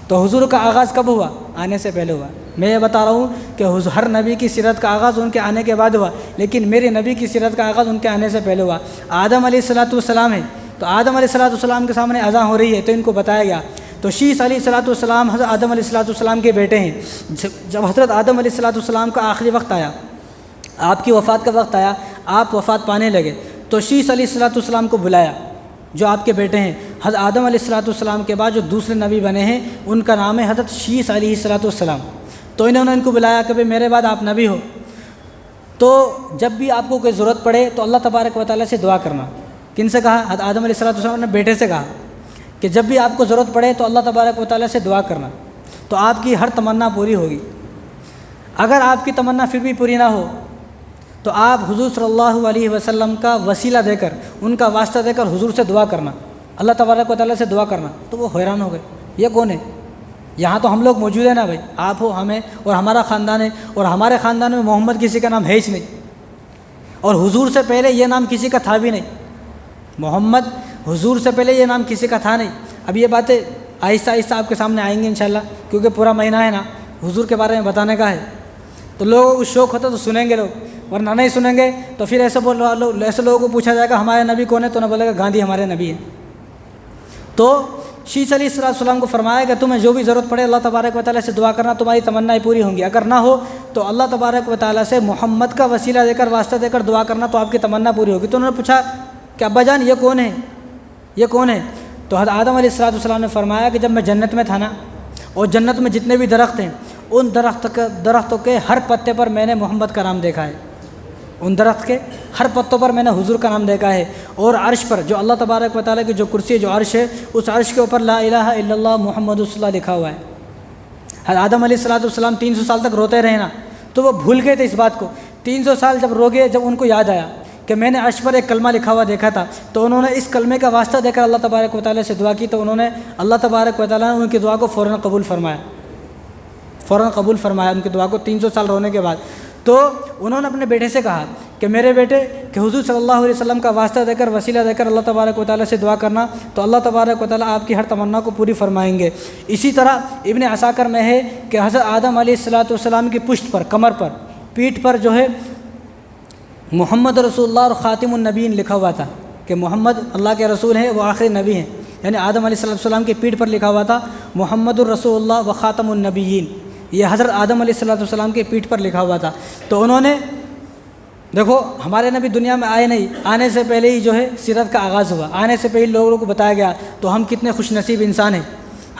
تو حضور کا آغاز کب ہوا؟ آنے سے پہلے ہوا۔ میں یہ بتا رہا ہوں کہ ہر نبی کی سیرت کا آغاز ان کے آنے کے بعد ہوا، لیکن میرے نبی کی سیرت کا آغاز ان کے آنے سے پہلے ہوا۔ آدم علیہ السلام ہے، تو آدم علیہ السلام کے سامنے اذان ہو رہی ہے تو ان کو بتایا گیا۔ تو شیس علیہ السلام حضرت آدم علیہ السلام کے بیٹے ہیں۔ جب حضرت آدم علیہ السلام کا آخری وقت آیا، آپ کی وفات کا وقت آیا، آپ وفات پانے لگے، تو شیس علیہ السلام کو بلایا جو آپ کے بیٹے ہیں۔ حضرت آدم علیہ السلام کے بعد جو دوسرے نبی بنے ہیں ان کا نام ہے حضرت شیس علیہ السلام۔ تو انہوں نے ان کو بلایا کہ میرے بعد آپ نبی ہو، تو جب بھی آپ کو کوئی ضرورت پڑے تو اللہ تبارک و تعالیٰ سے دعا کرنا۔ کن سے کہا؟ حضرت آدم علیہ السلام نے بیٹے سے کہا کہ جب بھی آپ کو ضرورت پڑے تو اللہ تبارک و تعالیٰ سے دعا کرنا، تو آپ کی ہر تمنا پوری ہوگی۔ اگر آپ کی تمنا پھر بھی پوری نہ ہو تو آپ حضور صلی اللہ علیہ وسلم کا وسیلہ دے کر، ان کا واسطہ دے کر حضور سے دعا کرنا، اللہ تبارک و تعالیٰ سے دعا کرنا۔ تو وہ حیران ہو گئے، یہ کون ہے؟ یہاں تو ہم لوگ موجود ہیں نا بھائی، آپ ہو، ہمیں اور ہمارا خاندان ہے، اور ہمارے خاندان میں محمد کسی کا نام ہے ہی نہیں، اور حضور سے پہلے یہ نام کسی کا تھا بھی نہیں۔ محمد حضور سے پہلے یہ نام کسی کا تھا نہیں۔ اب یہ باتیں آہستہ آہستہ آپ کے سامنے آئیں گی انشاءاللہ، کیونکہ پورا مہینہ ہے نا حضور کے بارے میں بتانے کا ہے، تو لوگوں کو شوق ہوتا تو سنیں گے لوگ، ورنہ نہیں سنیں گے تو پھر ایسے لوگوں کو پوچھا جائے گا ہمارے نبی کون ہے، تو نہ بولے گا گاندھی ہمارے نبی ہیں۔ تو شیس علیہ السلام کو فرمایا کہ تمہیں جو بھی ضرورت پڑے اللہ تبارک و تعالیٰ سے دعا کرنا، تمہاری تمنائیں پوری ہوں گی۔ اگر نہ ہو تو اللہ تبارک و تعالیٰ سے محمد کا وسیلہ دے کر، واسطہ دے کر دعا کرنا، تو آپ کی تمنا پوری ہوگی۔ تو انہوں نے پوچھا کہ ابا جان یہ کون ہے، یہ کون ہے؟ تو حضرت آدم علیہ السلام نے فرمایا کہ جب میں جنت میں تھا نا، اور جنت میں جتنے بھی درخت ہیں ان درختوں کے ہر پتے پر میں نے محمد کا نام دیکھا ہے، ان درخت کے ہر پتوں پر میں نے حضور کا نام دیکھا ہے، اور عرش پر جو اللہ تبارک و تعالیٰ کی جو کرسی ہے، جو عرش ہے، اس عرش کے اوپر لا الہ الا اللہ محمد رسول اللہ لکھا ہوا ہے۔ حضرت آدم علیہ السلام 300 سال تک روتے رہے نا، تو وہ بھول گئے تھے اس بات کو۔ 300 سال جب رو گئے، جب ان کو یاد آیا کہ میں نے عرش پر ایک کلمہ لکھا ہوا دیکھا تھا، تو انہوں نے اس کلمے کا واسطہ دے کر اللہ تبارک و تعالیٰ سے دعا کی، تو انہوں نے اللہ تبارک و تعالیٰ نے ان کی دعا کو فوراً قبول فرمایا ان کی دعا کو 300 سال رونے کے بعد۔ تو انہوں نے اپنے بیٹے سے کہا کہ میرے بیٹے کہ حضور صلی اللہ علیہ وسلم کا واسطہ دے کر، وسیلہ دے کر اللہ تبارک و تعالیٰ سے دعا کرنا، تو اللہ تبارک و تعالیٰ آپ کی ہر تمنا کو پوری فرمائیں گے۔ اسی طرح ابن عساکر میں ہے کہ حضرت آدم علیہ السلام کی پشت پر، کمر پر، پیٹھ پر جو ہے محمد رسول اللہ اور خاتم النبیین لکھا ہوا تھا کہ محمد اللہ کے رسول ہیں، وہ آخری نبی ہیں، یعنی آدم علیہ السلام کی پیٹھ پر لکھا ہوا تھا محمد الرسول اللہ و خاتم النبیین، یہ حضرت آدم علیہ السلام کی پیٹھ پر لکھا ہوا تھا۔ تو انہوں نے دیکھو ہمارے نبی دنیا میں آئے نہیں، آنے سے پہلے ہی جو ہے سیرت کا آغاز ہوا، آنے سے پہلے لوگوں کو بتایا گیا۔ تو ہم کتنے خوش نصیب انسان ہیں،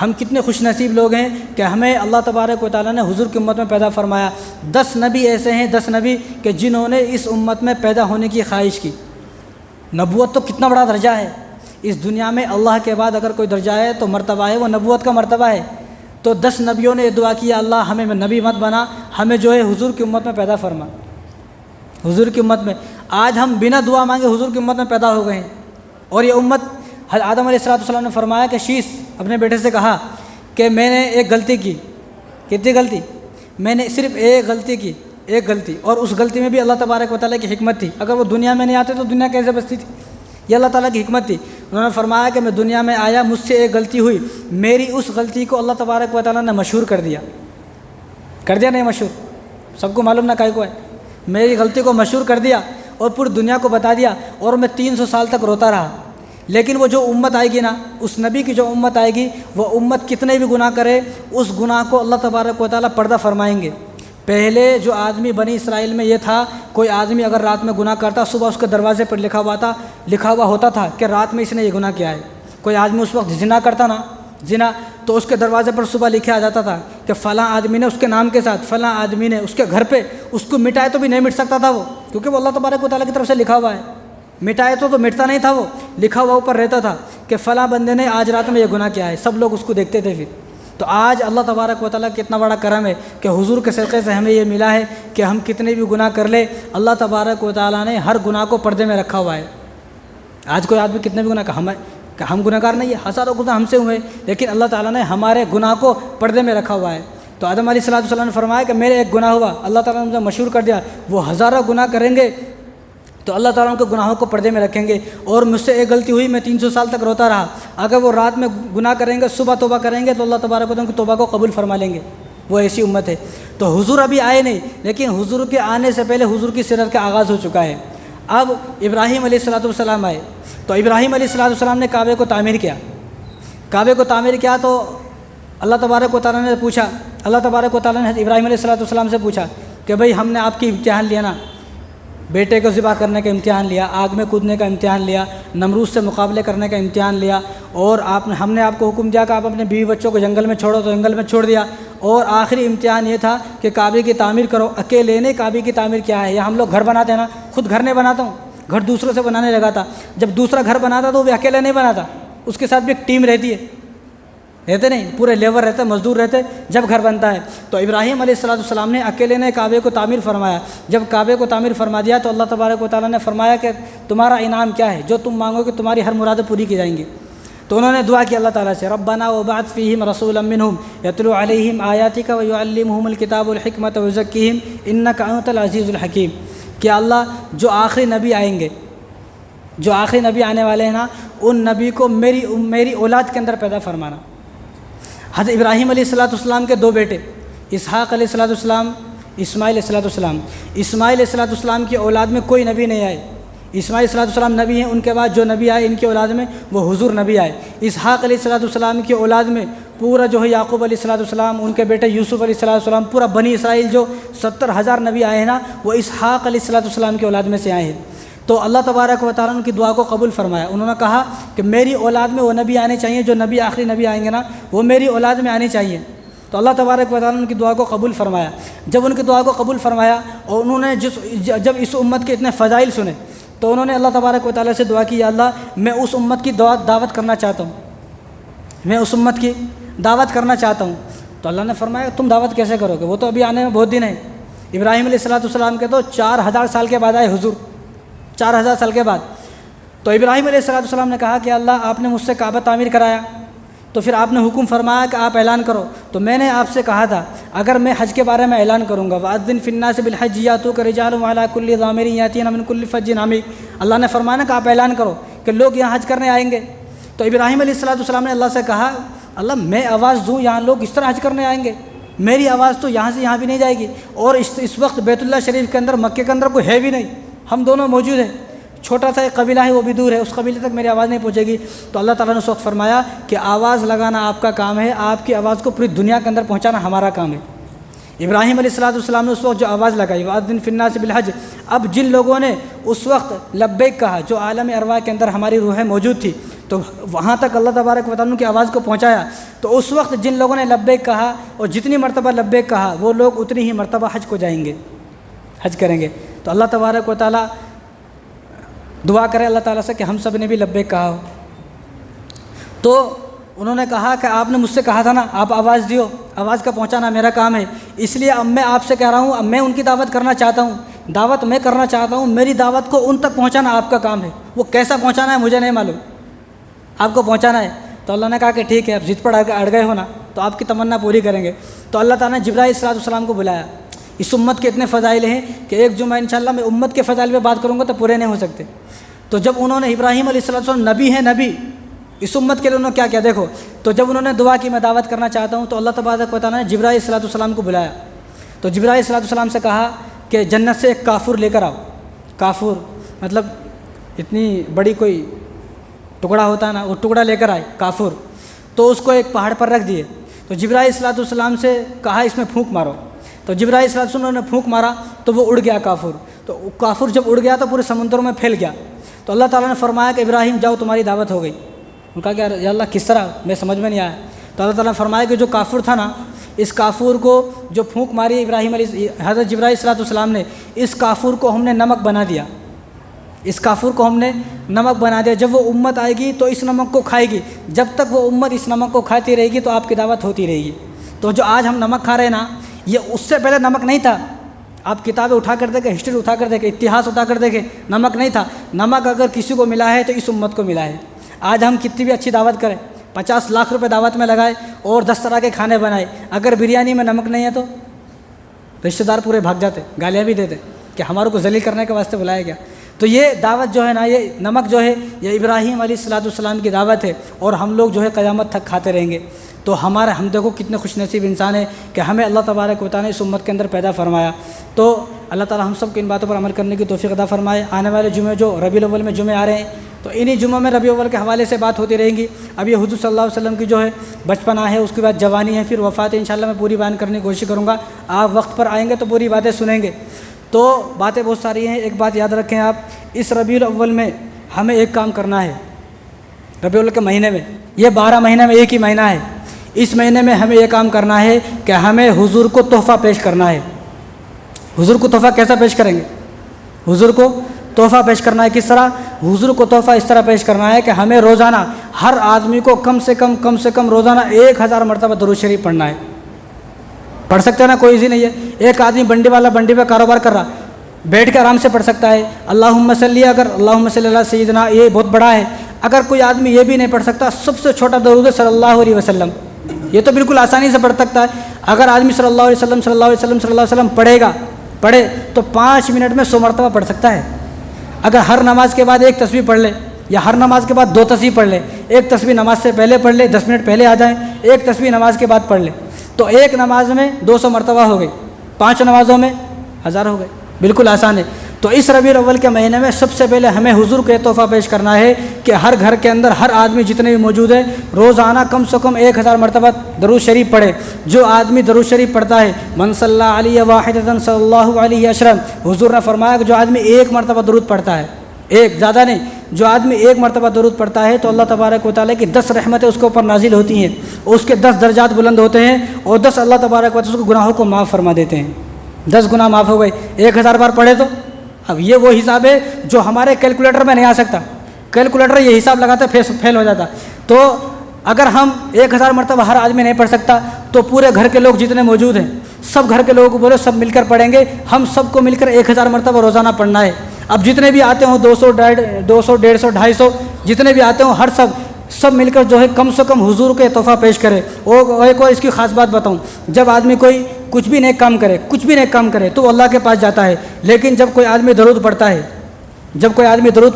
ہم کتنے خوش نصیب لوگ ہیں کہ ہمیں اللہ تبارک و تعالیٰ نے حضور کی امت میں پیدا فرمایا۔ 10 نبی ایسے ہیں، 10 نبی کہ جنہوں نے اس امت میں پیدا ہونے کی خواہش کی۔ نبوت تو کتنا بڑا درجہ ہے اس دنیا میں، اللہ کے بعد اگر کوئی درجہ ہے تو مرتبہ ہے وہ نبوت کا مرتبہ ہے۔ تو 10 نبیوں نے دعا کیا اللہ ہمیں نبی مت بنا، ہمیں جو ہے حضور کی امت میں پیدا فرما، حضور کی امت میں۔ آج ہم بنا دعا مانگے حضور کی امت میں پیدا ہو گئے ہیں، اور یہ امت آدم علیہ السلام نے فرمایا کہ شیش اپنے بیٹے سے کہا کہ میں نے ایک غلطی کی۔ کتنی غلطی؟ میں نے صرف ایک غلطی کی، ایک غلطی، اور اس غلطی میں بھی اللہ تبارک و تعالیٰ کی حکمت تھی۔ اگر وہ دنیا میں نہیں آتے تو دنیا کیسے بستی تھی؟ یہ اللہ تعالیٰ کی حکمت تھی۔ انہوں نے فرمایا کہ میں دنیا میں آیا، مجھ سے ایک غلطی ہوئی، میری اس غلطی کو اللہ تبارک و تعالیٰ نے مشہور کر دیا نہیں مشہور، سب کو معلوم نہ کائے کو ہے، میری غلطی کو مشہور کر دیا اور پوری دنیا کو بتا دیا، اور میں 300 سال تک روتا رہا۔ لیکن وہ جو امت آئے گی نا، اس نبی کی جو امت آئے گی، وہ امت کتنے بھی گناہ کرے اس گناہ کو اللہ تبارک و تعالیٰ پردہ فرمائیں گے۔ پہلے جو آدمی بنی اسرائیل میں یہ تھا، کوئی آدمی اگر رات میں گناہ کرتا، صبح اس کے دروازے پر لکھا ہوا ہوتا تھا کہ رات میں اس نے یہ گناہ کیا ہے۔ کوئی آدمی اس وقت زنا کرتا نا، زنا، تو اس کے دروازے پر صبح لکھا آ جاتا تھا کہ فلاں آدمی نے اس کے نام کے ساتھ، فلاں آدمی نے اس کے گھر پہ، اس کو مٹائے تو بھی نہیں مٹ سکتا تھا وہ، کیونکہ وہ اللہ تبارک و تعالیٰ کی طرف سے لکھا ہوا ہے۔ مٹائے تو مٹتا نہیں تھا، وہ لکھا ہوا اوپر رہتا تھا کہ فلاں بندے نے آج رات میں یہ گناہ کیا ہے، سب لوگ اس کو دیکھتے تھے۔ پھر تو آج اللہ تبارک و تعالیٰ کتنا بڑا کرم ہے کہ حضور کے صدقے سے ہمیں یہ ملا ہے کہ ہم کتنے بھی گناہ کر لیں، اللہ تبارک و تعالیٰ نے ہر گناہ کو پردے میں رکھا ہوا ہے۔ آج کوئی آدمی کتنے بھی گناہ کہ ہم گناہ گار نہیں ہے، ہزاروں گناہ ہم سے ہوئے، لیکن اللہ تعالیٰ نے ہمارے گناہ کو پردے میں رکھا ہوا ہے۔ تو آدم علیہ السلام نے فرمایا کہ میرے ایک گناہ ہوا، اللہ تعالیٰ نے مجھے مشہور کر دیا، وہ ہزاروں گناہ کریں گے تو اللہ تعالیٰ ان کے گناہوں کو پردے میں رکھیں گے۔ اور مجھ سے ایک غلطی ہوئی، میں 300 سال تک روتا رہا، اگر وہ رات میں گناہ کریں گے، صبح توبہ کریں گے تو اللہ تبارک و تعالیٰ ان کی توبہ کو قبول فرما لیں گے۔ وہ ایسی امت ہے۔ تو حضور ابھی آئے نہیں، لیکن حضور کے آنے سے پہلے حضور کی سیرت کا آغاز ہو چکا ہے۔ اب ابراہیم علیہ السلام آئے، تو ابراہیم علیہ السلام نے کعبے کو تعمیر کیا۔ کعبے کو تعمیر کیا تو اللہ تبارک و تعالیٰ نے پوچھا، اللہ تبارک و تعالیٰ نے ابراہیم علیہ السلام سے پوچھا کہ بھئی ہم نے آپ کی امتحان لیا نا، بیٹے کو ذبح کرنے کا امتحان لیا، آگ میں کودنے کا امتحان لیا، نمرود سے مقابلے کرنے کا امتحان لیا، اور ہم نے آپ کو حکم دیا کہ آپ اپنے بیوی بچوں کو جنگل میں چھوڑو تو جنگل میں چھوڑ دیا، اور آخری امتحان یہ تھا کہ کعبے کی تعمیر کرو۔ اکیلے نے کعبے کی تعمیر کیا ہے؟ یا ہم لوگ گھر بناتے ہیں نا، خود گھر نہیں بناتا ہوں، گھر دوسروں سے بنانے لگا تھا۔ جب دوسرا گھر بناتا تو وہ اکیلے نہیں بناتا، اس کے ساتھ بھی ایک ٹیم رہتی ہے، رہتے نہیں، پورے لیبر رہتے، مزدور رہتے جب گھر بنتا ہے۔ تو ابراہیم علیہ السلام نے اکیلے نے کعبے کو تعمیر فرمایا۔ جب کعبے کو تعمیر فرما دیا تو اللہ تبارک و تعالیٰ نے فرمایا کہ تمہارا انعام کیا ہے، جو تم مانگو گے تمہاری ہر مرادیں پوری کی جائیں گی۔ تو انہوں نے دعا کی اللہ تعالیٰ سے، ربنا وابعث فیہم رسولا منہم یتلو علیہم آیاتک ویعلمہم الکتاب والحکمۃ ویزکیہم انک انت العزیز الحکیم، کہ اللہ جو آخری نبی آئیں گے، جو آخری نبی آنے والے ہیں نا، ان نبی کو میری اولاد کے اندر پیدا فرمانا۔ حضرت ابراہیم علیہ السلام کے 2 بیٹے، اسحاق علیہ السلام، اسماعیل علیہ السلام۔ اسماعیل علیہ السلام کی اولاد میں کوئی نبی نہیں آئے، اسماعیل علیہ السلام نبی ہیں، ان کے بعد جو نبی آئے ان کی اولاد میں وہ حضور نبی آئے۔ اسحاق علیہ السلام کی اولاد میں پورا جو ہے یعقوب علیہ السلام، ان کے بیٹے یوسف علیہ السلام، پورا بنی اسرائیل جو 70,000 نبی آئے ہیں نا، وہ اسحاق علیہ السلام کی اولاد میں سے آئے ہیں۔ تو اللہ تبارک و تعالیٰ نے ان کی دعا کو قبول فرمایا۔ انہوں نے کہا کہ میری اولاد میں وہ نبی آنے چاہیے، جو نبی آخری نبی آئیں گے نا وہ میری اولاد میں آنے چاہیے۔ تو اللہ تبارک و تعالیٰ نے ان کی دعا کو قبول فرمایا۔ جب ان کی دعا کو قبول فرمایا اور انہوں نے جب اس امت کے اتنے فضائل سنے تو انہوں نے اللہ تبارک و تعالیٰ سے دعا کی، یا اللہ میں اس امت کی دعوت کرنا چاہتا ہوں، میں اس امت کی دعوت کرنا چاہتا ہوں۔ تو اللہ نے فرمایا تم دعوت کیسے کرو گے، وہ تو ابھی آنے میں بہت دن ہے۔ ابراہیم علیہ السلام کے تو 4000 سال کے بعد آئے حضور، 4000 سال کے بعد۔ تو ابراہیم علیہ السلام نے کہا کہ اللہ آپ نے مجھ سے کعبہ تعمیر کرایا، تو پھر آپ نے حکم فرمایا کہ آپ اعلان کرو۔ تو میں نے آپ سے کہا تھا اگر میں حج کے بارے میں اعلان کروں گا، وَأَذِّنْ فِي النَّاسِ بِالْحَجِّ يَأْتُوكَ رِجَالٌ وَعَلَىٰ كُلِّ ضَامِرٍ يَأْتِينَ مِنْ كُلِّ فَجٍّ عَمِيقٍ، اللہ نے فرمایا کہ آپ اعلان کرو کہ لوگ یہاں حج کرنے آئیں گے۔ تو ابراہیم علیہ السلام نے اللہ سے کہا اللہ میں آواز دوں یہاں لوگ اس طرح حج کرنے آئیں گے، میری آواز تو یہاں سے یہاں بھی نہیں جائے گی، اور اس وقت بیت اللہ شریف کے اندر، مکے کے اندر کوئی ہے بھی نہیں، ہم دونوں موجود ہیں، چھوٹا سا ایک قبیلہ ہے وہ بھی دور ہے، اس قبیلے تک میری آواز نہیں پہنچے گی۔ تو اللہ تعالیٰ نے اس وقت فرمایا کہ آواز لگانا آپ کا کام ہے، آپ کی آواز کو پوری دنیا کے اندر پہنچانا ہمارا کام ہے۔ ابراہیم علیہ السلام نے اس وقت جو آواز لگائی، وَأَذِّن فِي النَّاسِ بِالْحَجِّ، اب جن لوگوں نے اس وقت لبیک کہا، جو عالم ارواح کے اندر ہماری روحیں موجود تھی، تو وہاں تک اللہ تبارک و تعالیٰ کی آواز کو پہنچایا، تو اس وقت جن لوگوں نے لبیک کہا اور جتنی مرتبہ لبیک کہا وہ لوگ اتنی ہی مرتبہ حج کو جائیں گے، حج کریں گے۔ تو اللہ تبارک و تعالیٰ دعا کرے اللہ تعالیٰ سے کہ ہم سب نے بھی لبیک کہا ہو۔ تو انہوں نے کہا کہ آپ نے مجھ سے کہا تھا نا، آپ آواز دیو، آواز کا پہنچانا میرا کام ہے، اس لیے اب میں آپ سے کہہ رہا ہوں، اب میں ان کی دعوت کرنا چاہتا ہوں، دعوت میں کرنا چاہتا ہوں، میری دعوت کو ان تک پہنچانا آپ کا کام ہے، وہ کیسا پہنچانا ہے مجھے نہیں معلوم، آپ کو پہنچانا ہے۔ تو اللہ نے کہا کہ ٹھیک ہے، اب ضد پر اڑ گئے ہو نا، تو آپ کی تمنا پوری کریں گے۔ تو اللہ تعالیٰ نے جبرائیل علیہ السلام کو بلایا۔ اس امت کے اتنے فضائل ہیں کہ ایک جمعہ انشاءاللہ میں امت کے فضائل پہ بات کروں گا تو پورے نہیں ہو سکتے۔ تو جب انہوں نے ابراہیم علیہ السلام نبی ہیں، نبی اس امت کے لیے انہوں نے کیا کیا دیکھو، تو جب انہوں نے دعا کی میں دعوت کرنا چاہتا ہوں، تو اللہ تبارک و تعالیٰ نے جبرائیل علیہ السلام کو بلایا۔ تو جبرائیل علیہ السلام سے کہا کہ جنت سے ایک کافور لے کر آؤ۔ کافور مطلب اتنی بڑی کوئی ٹکڑا ہوتا ہے نا، وہ ٹکڑا لے کر آئے کافور، تو اس کو ایک پہاڑ پر رکھ دیے۔ تو جبرائیل علیہ السلام سے کہا اس میں پھونک مارو، تو جبرائیل علیہ السلام نے پھونک مارا تو وہ اڑ گیا کافور۔ تو کافور جب اڑ گیا تو پورے سمندروں میں پھیل گیا۔ تو اللہ تعالیٰ نے فرمایا کہ ابراہیم جاؤ، تمہاری دعوت ہو گئی۔ ان کا کہا یا اللہ کس طرح، میں سمجھ میں نہیں آیا۔ تو اللہ تعالیٰ نے فرمایا کہ جو کافر تھا نا، اس کافور کو جو پھونک ماری ابراہیم علیہ حضرت جبرائیل علیہ السلام نے، اس کافور کو ہم نے نمک بنا دیا، اس کافور کو ہم نے نمک بنا دیا۔ جب وہ امت آئے گی تو اس نمک کو کھائے گی، جب تک وہ امت اس نمک کو کھاتی رہے گی تو آپ کی دعوت ہوتی رہے گی۔ تو جو آج ہم نمک کھا رہے ہیں نا، یہ اس سے پہلے نمک نہیں تھا۔ آپ کتابیں اٹھا کر دیکھیں، ہسٹری اٹھا کر دیکھیں، اتہاس اٹھا کر دیکھیں، نمک نہیں تھا۔ نمک اگر کسی کو ملا ہے تو اس امت کو ملا ہے۔ آج ہم کتنی بھی اچھی دعوت کریں، 50 لاکھ روپے دعوت میں لگائے اور 10 طرح کے کھانے بنائے، اگر بریانی میں نمک نہیں ہے تو رشتہ دار پورے بھاگ جاتے، گالیاں بھی دیتے کہ ہمارے کو ذلیل کرنے کے واسطے بلایا گیا۔ تو یہ دعوت جو ہے نا، یہ نمک جو ہے یہ ابراہیم علیہ السلام کی دعوت ہے، اور ہم لوگ جو ہے قیامت تک کھاتے رہیں گے۔ تو ہم دیکھو کتنے خوش نصیب انسان ہیں کہ ہمیں اللہ تبارک و تعالیٰ نے اس امت کے اندر پیدا فرمایا۔ تو اللہ تعالیٰ ہم سب کو ان باتوں پر عمل کرنے کی توفیق عطا فرمائے۔ آنے والے جمعے جو ربیع الاول میں جمعے آ رہے ہیں، تو انہی جمعوں میں ربیع الاول کے حوالے سے بات ہوتی رہیں گی۔ اب یہ حضور صلی اللہ علیہ وسلم کی جو ہے بچپنا ہے، اس کے بعد جوانی ہے، پھر وفات ہے۔ انشاءاللہ میں پوری بیان کرنے کی کوشش کروں گا، آپ وقت پر آئیں گے تو پوری باتیں سنیں گے۔ تو باتیں بہت ساری ہیں، ایک بات یاد رکھیں آپ، اس ربیع الاول میں ہمیں ایک کام کرنا ہے۔ ربیع الاول کے مہینے میں، یہ 12 مہینے میں ایک ہی مہینہ ہے، اس مہینے میں ہمیں یہ کام کرنا ہے کہ ہمیں حضور کو تحفہ پیش کرنا ہے۔ حضور کو تحفہ کیسا پیش کریں گے؟ حضور کو تحفہ پیش کرنا ہے کس طرح؟ حضور کو تحفہ اس طرح پیش کرنا ہے کہ ہمیں روزانہ ہر آدمی کو کم سے کم روزانہ 1000 مرتبہ درود شریف پڑھنا ہے۔ پڑھ سکتے ہیں نا، کوئی ایزی نہیں ہے۔ ایک آدمی بنڈی والا بنڈی پہ کاروبار کر رہا، بیٹھ کے آرام سے پڑھ سکتا ہے اللہم صلی، اگر اللہم صلی اللہ سیدنا، یہ بہت بڑا ہے۔ اگر کوئی آدمی یہ بھی نہیں پڑھ سکتا، سب سے چھوٹا درود ہے صلی اللہ علیہ وسلم، یہ تو بالکل آسانی سے پڑھ سکتا ہے۔ اگر آدمی صلی اللہ علیہ وسلم صلی اللہ علیہ وسلم صلی اللہ علیہ وسلم پڑھے تو 5 منٹ میں 100 مرتبہ پڑھ سکتا ہے۔ اگر ہر نماز کے بعد ایک تسبیح پڑھ لے، یا ہر نماز کے بعد 2 تسبیح پڑھ لے، ایک تسبیح نماز سے پہلے پڑھ لے، 10 منٹ پہلے آ جائیں، ایک تسبیح نماز کے بعد پڑھ لے، تو ایک نماز میں 200 مرتبہ ہو گئی، 5 نمازوں میں 1000 ہو گئے، بالکل آسان ہے۔ تو اس ربیع الاول کے مہینے میں سب سے پہلے ہمیں حضور کو یہ تحفہ پیش کرنا ہے کہ ہر گھر کے اندر ہر آدمی جتنے بھی موجود ہے، روزانہ کم سے کم 1000 مرتبہ درود شریف پڑھے۔ جو آدمی درود شریف پڑھتا ہے، من صلی علیہ واحدۃ صلی اللہ علیہ عشرا، حضور نے فرمایا کہ جو آدمی 1 مرتبہ درود پڑھتا ہے، ایک زیادہ نہیں، جو آدمی 1 مرتبہ درود پڑھتا ہے تو اللہ تبارک و تعالیٰ کی 10 رحمتیں اس کے اوپر نازل ہوتی ہیں، اس کے 10 درجات بلند ہوتے ہیں، اور 10 اللہ تبارک و تعالیٰ اس کے گناہوں کو معاف فرما دیتے ہیں۔ 10 گناہ معاف ہو گئے، 1000 بار پڑھے تو اب یہ وہ حساب ہے جو ہمارے کیلکولیٹر میں نہیں آ سکتا، کیلکولیٹر یہ حساب لگاتا فیل ہو جاتا۔ تو اگر ہم 1000 مرتبہ ہر آدمی نہیں پڑھ سکتا تو پورے گھر کے لوگ جتنے موجود ہیں، سب گھر کے لوگوں کو بولے سب مل کر پڑھیں گے، ہم سب کو مل کر 1000 مرتبہ روزانہ پڑھنا ہے۔ اب جتنے بھی آتے ہوں 200 150 250 جتنے بھی آتے ہوں، ہر سب مل کر جو ہے کم سے کم حضور کو تحفہ پیش کرے۔ اور ایک اور اس کی خاص بات بتاؤں، جب آدمی کوئی کچھ بھی نیک کام کرے تو وہ اللہ کے پاس جاتا ہے، لیکن جب کوئی آدمی درود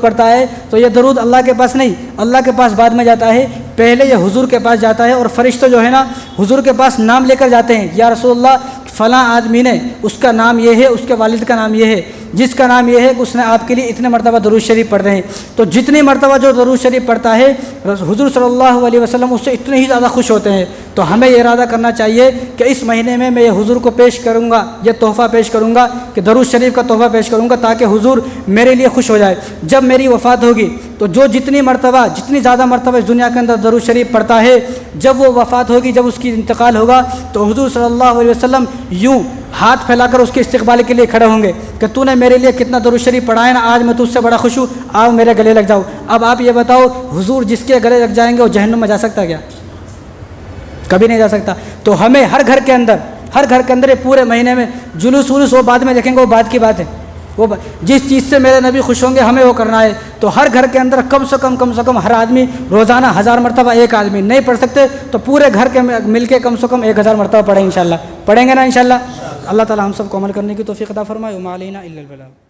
پڑھتا ہے تو یہ درود اللہ کے پاس نہیں، اللہ کے پاس بعد میں جاتا ہے، پہلے یہ حضور کے پاس جاتا ہے، اور فرشتے جو ہے نا حضور کے پاس نام لے کر جاتے ہیں، یا رسول اللہ فلاں آدمی نے، اس کا نام یہ ہے، اس کے والد کا نام یہ ہے، جس کا نام یہ ہے کہ اس نے آپ کے لیے اتنے مرتبہ درود شریف پڑھ رہے ہیں. تو جتنی مرتبہ جو درود شریف پڑھتا ہے حضور صلی اللہ علیہ وسلم اس سے اتنے ہی زیادہ خوش ہوتے ہیں. تو ہمیں یہ ارادہ کرنا چاہیے کہ اس مہینے میں یہ حضور کو پیش کروں گا, یہ تحفہ پیش کروں گا کہ درود شریف کا تحفہ پیش کروں گا تاکہ حضور میرے لیے خوش ہو جائے. جب میری وفات ہوگی تو جو جتنی زیادہ مرتبہ اس دنیا کے اندر درود شریف پڑھتا ہے, جب وہ وفات ہوگی, جب اس کی انتقال ہوگا, تو حضور صلی اللہ علیہ وسلم یوں ہاتھ پھیلا کر اس کے استقبال کے لیے کھڑے ہوں گے کہ تو نے میرے لیے کتنا درود شریف پڑھا ہے نا, آج میں تجھ سے بڑا خوش ہوں, آؤ میرے گلے لگ جاؤ. اب آپ یہ بتاؤ, حضور جس کے گلے لگ جائیں گے وہ جہنم میں جا سکتا کیا؟ کبھی نہیں جا سکتا. تو ہمیں ہر گھر کے اندر پورے مہینے میں جلوس وہ بعد میں دیکھیں گے, وہ بات کی بات ہے. وہ جس چیز سے میرے نبی خوش ہوں گے ہمیں وہ کرنا ہے. تو ہر گھر کے اندر کم سے کم ہر آدمی روزانہ 1000 مرتبہ, ایک آدمی نہیں پڑھ سکتے تو پورے گھر کے مل کے کم سے کم 1000 مرتبہ پڑھیں انشاءاللہ. پڑھیں گے نا انشاءاللہ. اللہ تعالی ہم سب کو عمل کرنے کی توفیق عطا فرمائے. وما علینا الا البلاغ.